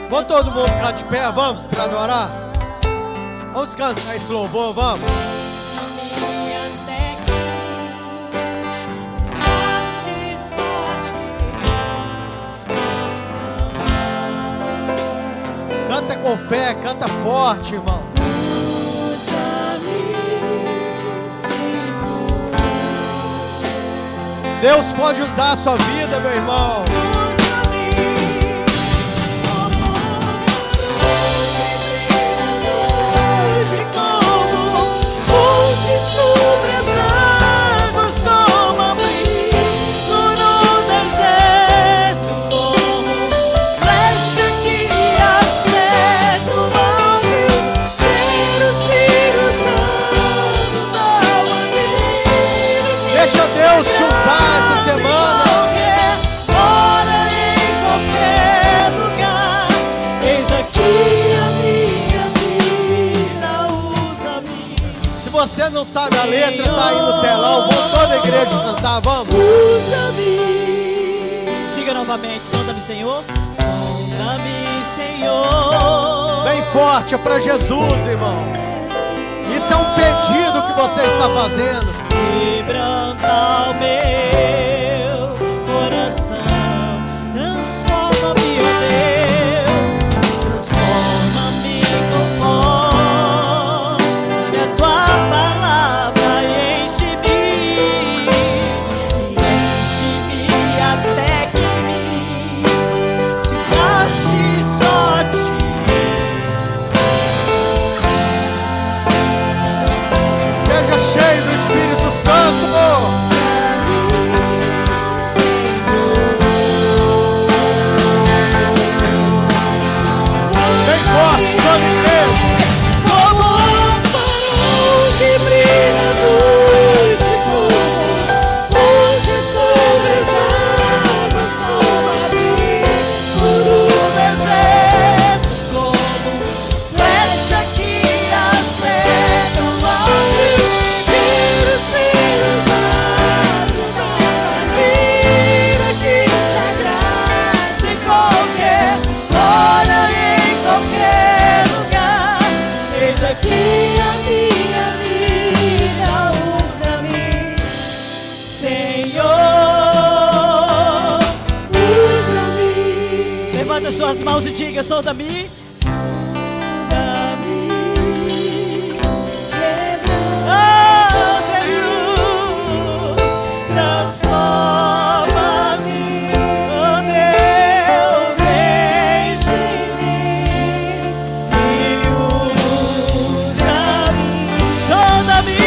Vamos todo mundo ficar de pé, vamos, para adorar. Vamos cantar esse louvor, vamos. Canta com fé, canta forte, irmão. Deus pode usar a sua vida, meu irmão. Deixa Deus te usar essa semana. Se você não sabe a letra, tá aí no telão. Vamos toda a igreja cantar, vamos. Usa-me. Diga novamente, sonda-me, Senhor. Sonda-me, Senhor. Bem forte, é pra Jesus, irmão. Isso é um pedido que você está fazendo. Quebranta o meu coração, transforma-me, ó Deus, transforma-me conforme a tua palavra e enche-me até que se ache só ti. Seja cheio do Espírito Santo. Bem forte, toda a igreja. Como um farol que brilha no escuro, onde sobre as águas toma-me por um deserto, como flecha que acerta o alvo. Quero ser usado na vida que te agrade em qualquer hora e em qualquer lugar. Eis aqui a minha vida, usa-me, Senhor, usa-me. Levanta suas mãos e diga: solta-me. Oh, Jesus, transforma-me, oh Deus, enche-me e usa-me. Sonda-me,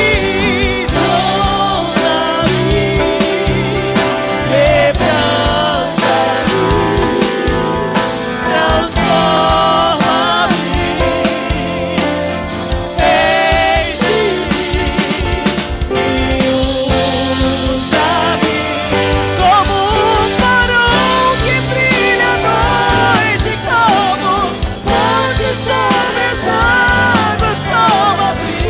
sonda-me, quebranta-me, transforma-me, enche-me e usa-me como um farol que brilha à noite, como onde sobre as águas toma-me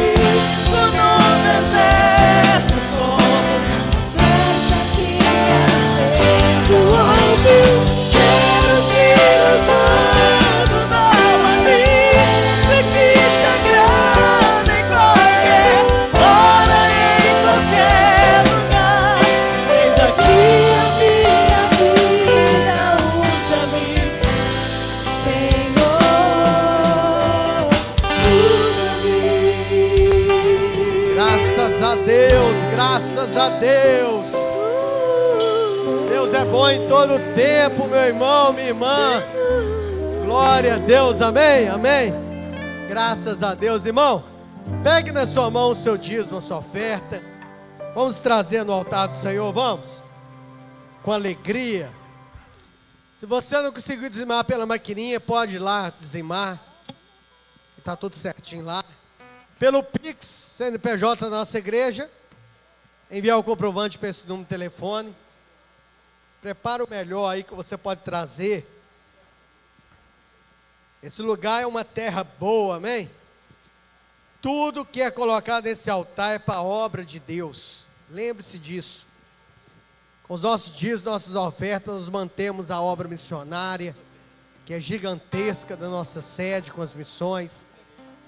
no deserto, como flecha que acerta o alvo. Quero ser usado na maneira que te agrada em qualquer hora e em qualquer lugar. Eis aqui a minha vida, usa-me, Senhor, usa-me. Graças a Deus, graças a Deus. Deus é bom em todo tempo, meu irmão, minha irmã. Glória a Deus, amém, amém. Graças a Deus, irmão. Pegue na sua mão o seu dízimo, a sua oferta. Vamos trazer no altar do Senhor, vamos? Com alegria. Se você não conseguiu dizimar pela maquininha, pode ir lá dizimar. Está tudo certinho lá. Pelo Pix, CNPJ da nossa igreja. Enviar o comprovante para esse número de telefone. Prepara o melhor aí que você pode trazer. Esse lugar é uma terra boa, amém? Tudo que é colocado nesse altar é para a obra de Deus. Lembre-se disso. Com os nossos dias, nossas ofertas, nós mantemos a obra missionária, que é gigantesca da nossa sede com as missões.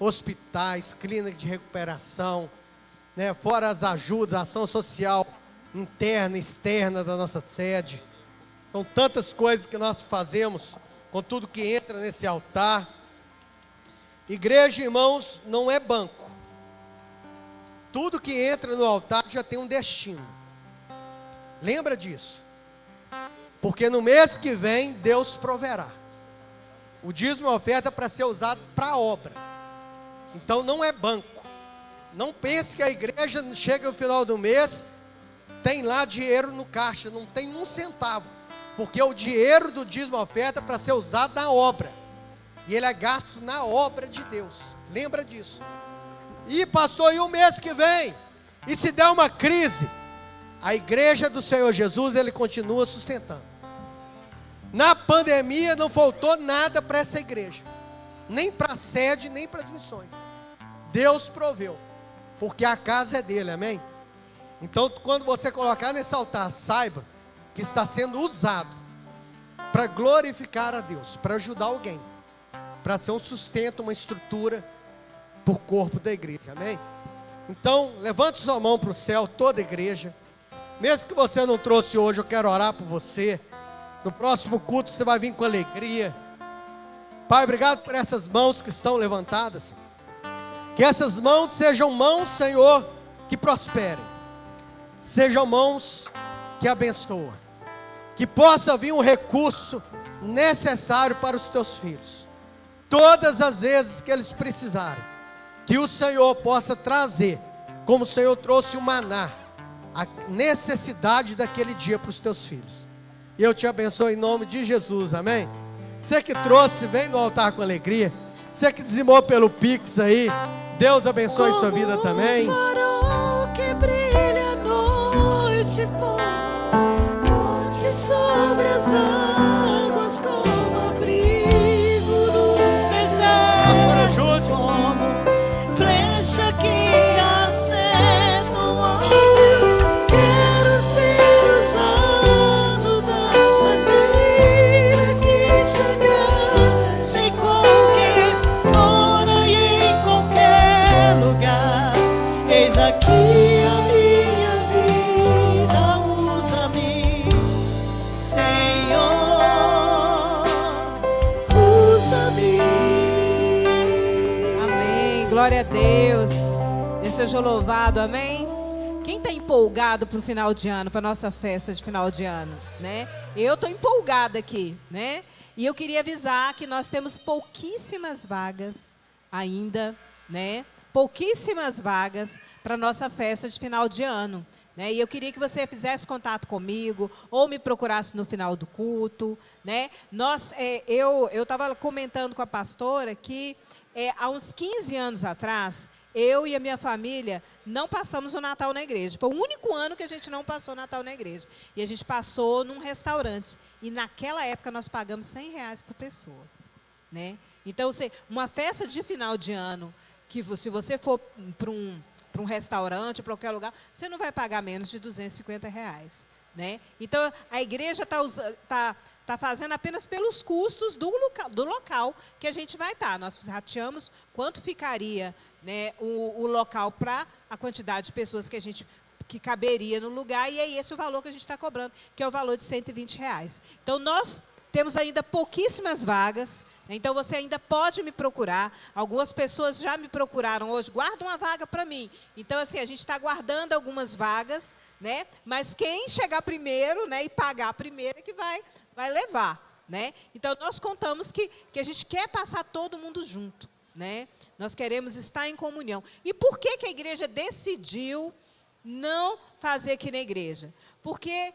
hospitais, clínicas de recuperação, né? Fora as ajudas, a ação social interna e externa da nossa sede. São tantas coisas que nós fazemos com tudo que entra nesse altar. Igreja, irmãos, não é banco. Tudo que entra no altar já tem um destino. Lembra disso. Porque no mês que vem, Deus proverá. O dízimo é oferta para ser usado para a obra. Então não é banco. Não pense que a igreja chega no final do mês, tem lá dinheiro no caixa, não tem um centavo. Porque o dinheiro do dízimo é oferta para ser usado na obra. E ele é gasto na obra de Deus. Lembra disso. E pastor, e o mês que vem? E se der uma crise? A igreja do Senhor Jesus, ele continua sustentando. Na pandemia não faltou nada para essa igreja. Nem para a sede, nem para as missões. Deus proveu. Porque a casa é dele, amém? Então quando você colocar nesse altar, saiba que está sendo usado para glorificar a Deus, para ajudar alguém, para ser um sustento, uma estrutura para o corpo da igreja, amém? Então, levante sua mão para o céu, toda a igreja. Mesmo que você não trouxe hoje, eu quero orar por você. No próximo culto você vai vir com alegria. Pai, obrigado por essas mãos que estão levantadas. Que essas mãos sejam mãos, Senhor, que prosperem. Sejam mãos que abençoam. Que possa vir um recurso necessário para os teus filhos. Todas as vezes que eles precisarem. Que o Senhor possa trazer, como o Senhor trouxe o maná, a necessidade daquele dia para os teus filhos. E eu te abençoo em nome de Jesus, amém? Você que trouxe, vem no altar com alegria. Você que dizimou pelo Pix aí, Deus abençoe sua vida também. Como um farol que brilha à noite, fonte sobre as águas, como abrigo no deserto, Ajude. como flecha que acerta o alvo. Quero ser usado da maneira que te agrada, em qualquer hora e em qualquer lugar. Eis aqui a minha vida, usa-me, Senhor, usa-me. Amém, glória a Deus. Deus seja louvado, amém. Quem está empolgado para o final de ano, para a nossa festa de final de ano, né? Eu estou empolgada aqui, né? E eu queria avisar que nós temos pouquíssimas vagas ainda, né? Pouquíssimas vagas para a nossa festa de final de ano, né? E eu queria que você fizesse contato comigo ou me procurasse no final do culto, né? Eu estava comentando com a pastora que há uns 15 anos atrás, eu e a minha família não passamos o Natal na igreja. Foi o único ano que a gente não passou o Natal na igreja. E a gente passou num restaurante. E naquela época nós pagamos R$100 por pessoa, né? Então, uma festa de final de ano, que se você for para um restaurante, para qualquer lugar, você não vai pagar menos de R$250, né? Então, a igreja está fazendo apenas pelos custos do local que a gente vai estar. Nós rateamos quanto ficaria, né, o local para a quantidade de pessoas que caberia no lugar, e é esse o valor que a gente está cobrando, que é o valor de R$120. Então, nós temos ainda pouquíssimas vagas, né? Então você ainda pode me procurar. Algumas pessoas já me procuraram hoje, guarda uma vaga para mim. Então, assim, a gente está guardando algumas vagas, né? Mas quem chegar primeiro, né, e pagar primeiro é que vai levar, né? Então, nós contamos que a gente quer passar todo mundo junto, né? Nós queremos estar em comunhão. E por que a igreja decidiu não fazer aqui na igreja? Porque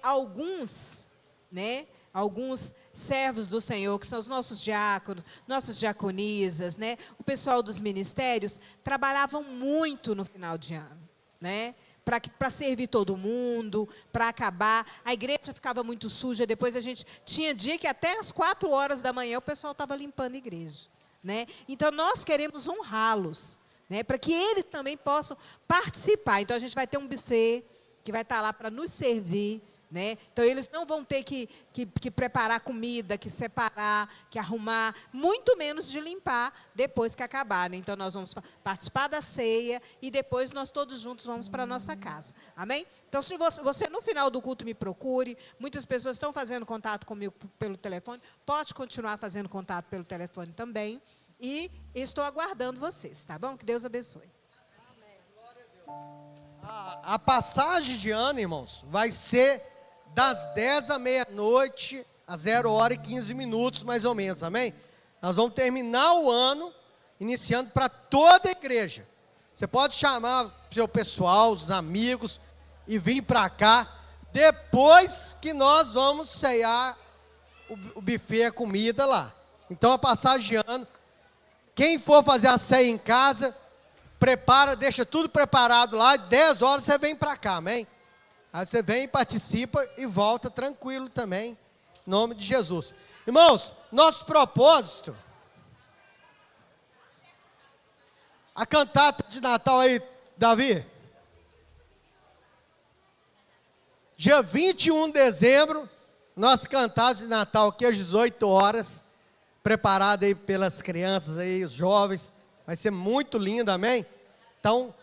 alguns, né, alguns servos do Senhor, que são os nossos diáconos, nossas diaconisas, né, o pessoal dos ministérios, trabalhavam muito no final de ano, né, para servir todo mundo, para acabar. A igreja ficava muito suja, depois a gente tinha dia que até às 4 horas da manhã o pessoal estava limpando a igreja, né? Então, nós queremos honrá-los, né, para que eles também possam participar. Então, a gente vai ter um buffet que vai estar lá para nos servir, né? Então, eles não vão ter que preparar comida, que separar, que arrumar, muito menos de limpar depois que acabarem. Então, nós vamos participar da ceia e depois nós todos juntos vamos para a nossa casa. Amém? Então, se você no final do culto me procure, muitas pessoas estão fazendo contato comigo pelo telefone, pode continuar fazendo contato pelo telefone também. E estou aguardando vocês, tá bom? Que Deus abençoe. A passagem de ano, irmãos, vai ser das 10 à meia-noite, a 0h15, mais ou menos, amém? Nós vamos terminar o ano, iniciando para toda a igreja. Você pode chamar o seu pessoal, os amigos, e vir para cá, depois que nós vamos ceiar o buffet, a comida lá. Então, a passagem de ano, quem for fazer a ceia em casa, prepara, deixa tudo preparado lá, 10 horas você vem para cá, amém? Aí você vem, participa e volta tranquilo também, em nome de Jesus. Irmãos, nosso propósito, a cantata de Natal aí, Davi, dia 21 de dezembro, nossa cantata de Natal aqui às 18 horas, preparada aí pelas crianças aí, os jovens, vai ser muito lindo, amém? Então,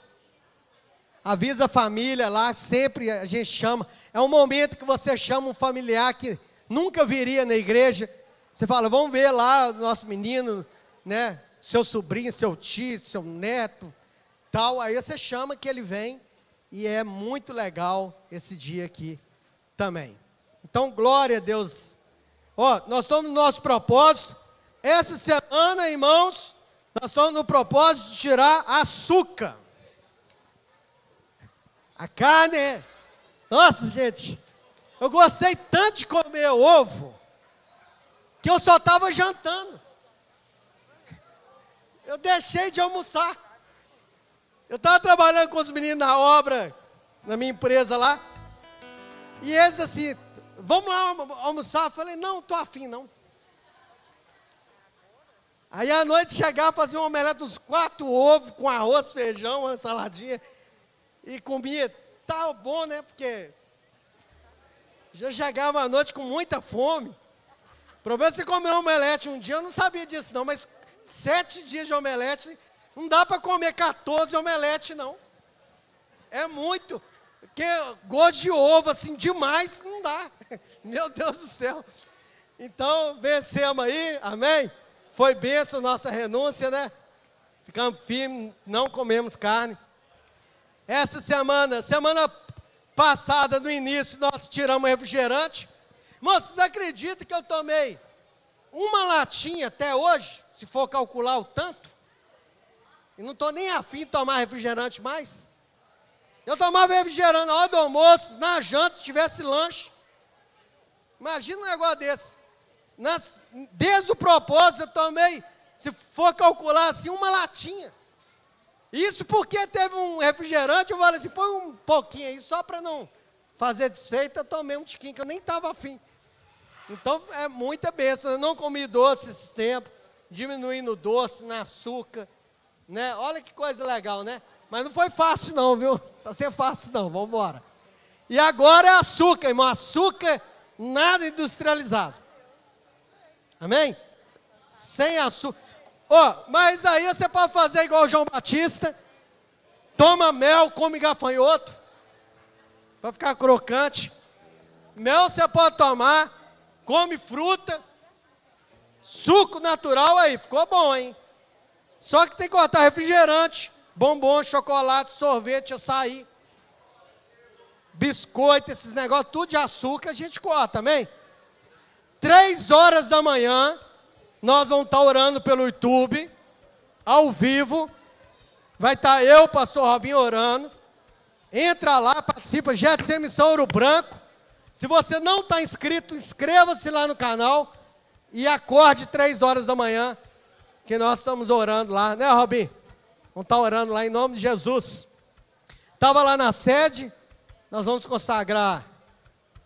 avisa a família lá, sempre a gente chama. É um momento que você chama um familiar que nunca viria na igreja. Você fala, vamos ver lá o nosso menino, né? Seu sobrinho, seu tio, seu neto, tal. Aí você chama que ele vem e é muito legal esse dia aqui também. Então, glória a Deus. Ó, nós estamos no nosso propósito. Essa semana, irmãos, nós estamos no propósito de tirar açúcar. A carne, nossa, gente, eu gostei tanto de comer ovo, que eu só estava jantando. Eu deixei de almoçar. Eu estava trabalhando com os meninos na obra, na minha empresa lá, e eles assim, vamos lá almoçar? Eu falei, não, estou afim não. Aí à noite chegava, fazia um omelete uns 4 ovos, com arroz, feijão, uma saladinha, e comia, tá bom, né? Porque já chegava à noite com muita fome. O problema é você comer um omelete um dia, eu não sabia disso não, mas 7 dias de omelete, não dá para comer 14 omeletes não. É muito, porque gosto de ovo assim demais, não dá. Meu Deus do céu. Então, vencemos aí, amém? Foi bênção a nossa renúncia, né? Ficamos firmes, não comemos carne. Essa semana passada, no início, nós tiramos refrigerante. Irmão, vocês acreditam que eu tomei uma latinha até hoje, se for calcular o tanto? E não estou nem afim de tomar refrigerante mais. Eu tomava refrigerante na hora do almoço, na janta, se tivesse lanche. Imagina um negócio desse. Desde o propósito, eu tomei, se for calcular assim, uma latinha. Isso porque teve um refrigerante, eu falei assim, põe um pouquinho aí, só para não fazer desfeita, eu tomei um tiquinho, que eu nem estava afim. Então, é muita bênção. Eu não comi doce esses tempos, diminuindo o doce, no açúcar, né? Olha que coisa legal, né? Mas não foi fácil não, viu? Não ser fácil não, vamos embora. E agora é açúcar, irmão, açúcar, nada industrializado. Amém? Sem açúcar. Mas aí você pode fazer igual o João Batista, toma mel, come gafanhoto, para ficar crocante. Mel você pode tomar, come fruta, suco natural aí, ficou bom, hein? Só que tem que cortar refrigerante, bombom, chocolate, sorvete, açaí, biscoito, esses negócios, tudo de açúcar, a gente corta, amém? 3 horas da manhã, nós vamos estar orando pelo YouTube, ao vivo. Vai estar eu, pastor Robinho, orando. Entra lá, participa, Getsemane Missão Ouro Branco. Se você não está inscrito, inscreva-se lá no canal e acorde 3 horas da manhã, que nós estamos orando lá, né, Robinho? Vamos estar orando lá em nome de Jesus. Estava lá na sede, nós vamos consagrar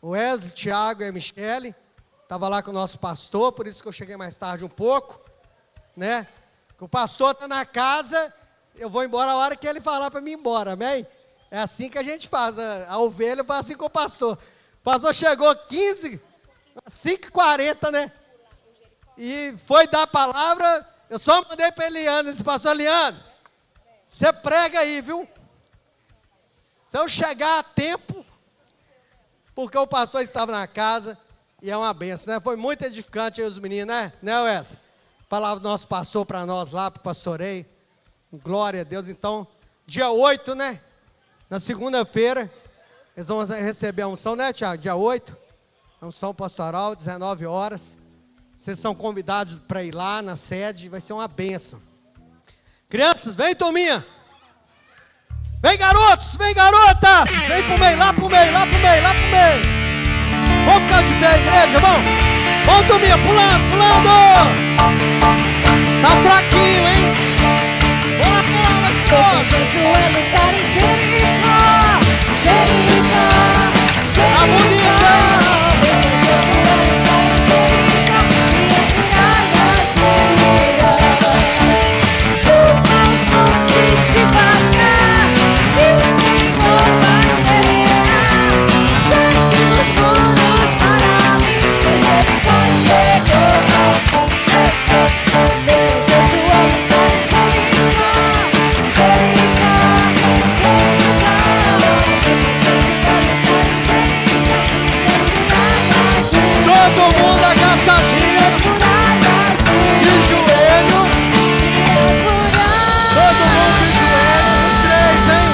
o Wesley, Tiago e a Michele. Estava lá com o nosso pastor, por isso que eu cheguei mais tarde um pouco, né? Que o pastor está na casa, eu vou embora a hora que ele falar para mim ir embora, amém? É assim que a gente faz, a ovelha faz assim com o pastor. O pastor chegou 5h40, né? E foi dar a palavra, eu só mandei para Eliane, disse, pastor Eliane, você prega aí, viu? Se eu chegar a tempo, porque o pastor estava na casa, e é uma benção, né? Foi muito edificante aí os meninos, né? Né, Wesley? A palavra do nosso passou para nós lá, para o pastoreio. Glória a Deus. Então, dia 8, né? Na segunda-feira, eles vão receber a unção, né, Tiago? Dia 8, a unção pastoral, 19 horas. Vocês são convidados para ir lá na sede, vai ser uma bênção. Crianças, vem, turminha. Vem, garotos, vem, garotas. Vem pro meio, lá pro meio, lá pro meio, lá pro meio. Vamos ficar de pé, igreja, vamos. Vamos, turminha, pulando, pulando. Tá fraquinho, hein? Vamos lá, pular mais forte. Josué lutar em Jericó, Jericó, Jericó. Tá bonito, hein? Todo mundo agachadinho, de joelho. Todo mundo de joelho. 3, hein?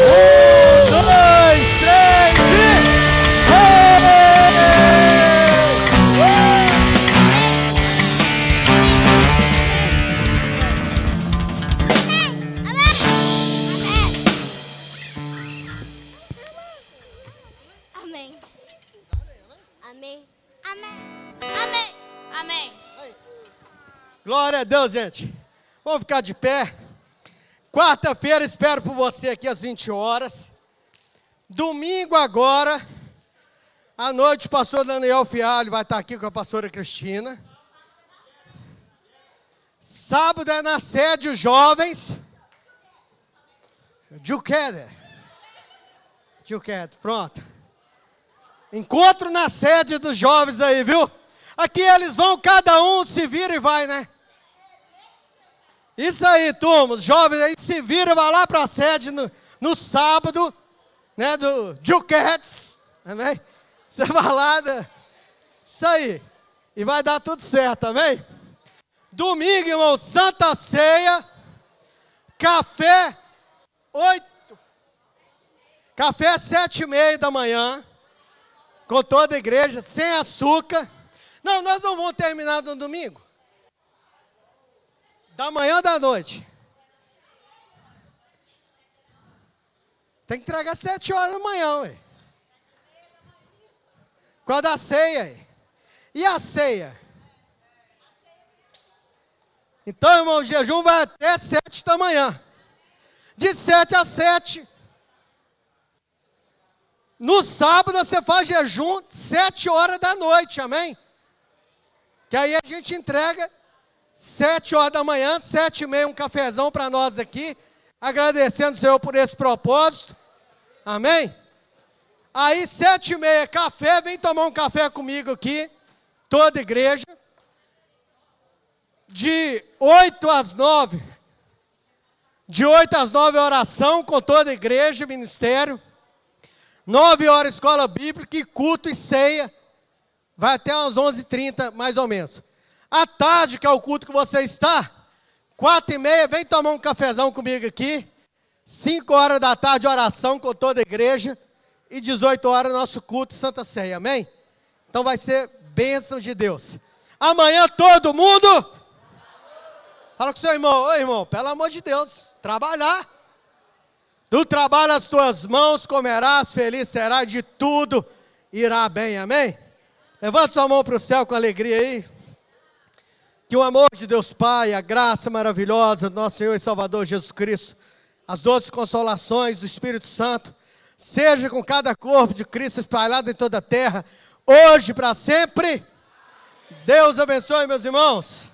1, 2, 3 e... Amém. Amém. Amém. Amém. Amém. Glória a Deus, gente. Vamos ficar de pé. Quarta-feira espero por você aqui às 20 horas. Domingo agora, à noite, o pastor Daniel Fialho vai estar aqui com a pastora Cristina. Sábado é na sede os jovens. Juqueda, pronto. Encontro na sede dos jovens aí, viu? Aqui eles vão, cada um se vira e vai, né? Isso aí, turma, os jovens aí se viram, vai lá para a sede no sábado, né, do Juquetes, amém? Você vai lá, né? Isso aí, e vai dar tudo certo, amém? Domingo, irmão, Santa Ceia, café, 7h30 da manhã, com toda a igreja, sem açúcar. Não, nós não vamos terminar no domingo. Da manhã ou da noite? Tem que entregar 7 horas da manhã, ué. Com a da ceia, ué. E a ceia? Então, irmão, o jejum vai até 7 da manhã. De 7 a 7. No sábado você faz jejum 7 horas da noite, amém? Que aí a gente entrega 7 horas da manhã, 7h30, um cafezão para nós aqui, agradecendo o Senhor por esse propósito, amém? Aí 7h30, café, vem tomar um café comigo aqui, toda a igreja, de 8 às 9, oração com toda a igreja, ministério, 9 horas escola bíblica e culto e ceia, vai até às 11h30 mais ou menos. À tarde, que é o culto que você está, 4h30, vem tomar um cafezão comigo aqui, 5 horas da tarde oração com toda a igreja e 18 horas nosso culto Santa Ceia, amém? Então vai ser bênção de Deus. Amanhã todo mundo, fala com seu irmão, ô irmão, pelo amor de Deus, trabalhar. Do trabalho as tuas mãos comerás, feliz será, de tudo irá bem, amém? Levanta sua mão para o céu com alegria aí. Que o amor de Deus Pai, a graça maravilhosa do nosso Senhor e Salvador Jesus Cristo, as doces consolações do Espírito Santo, seja com cada corpo de Cristo espalhado em toda a terra, hoje e para sempre. Deus abençoe, meus irmãos.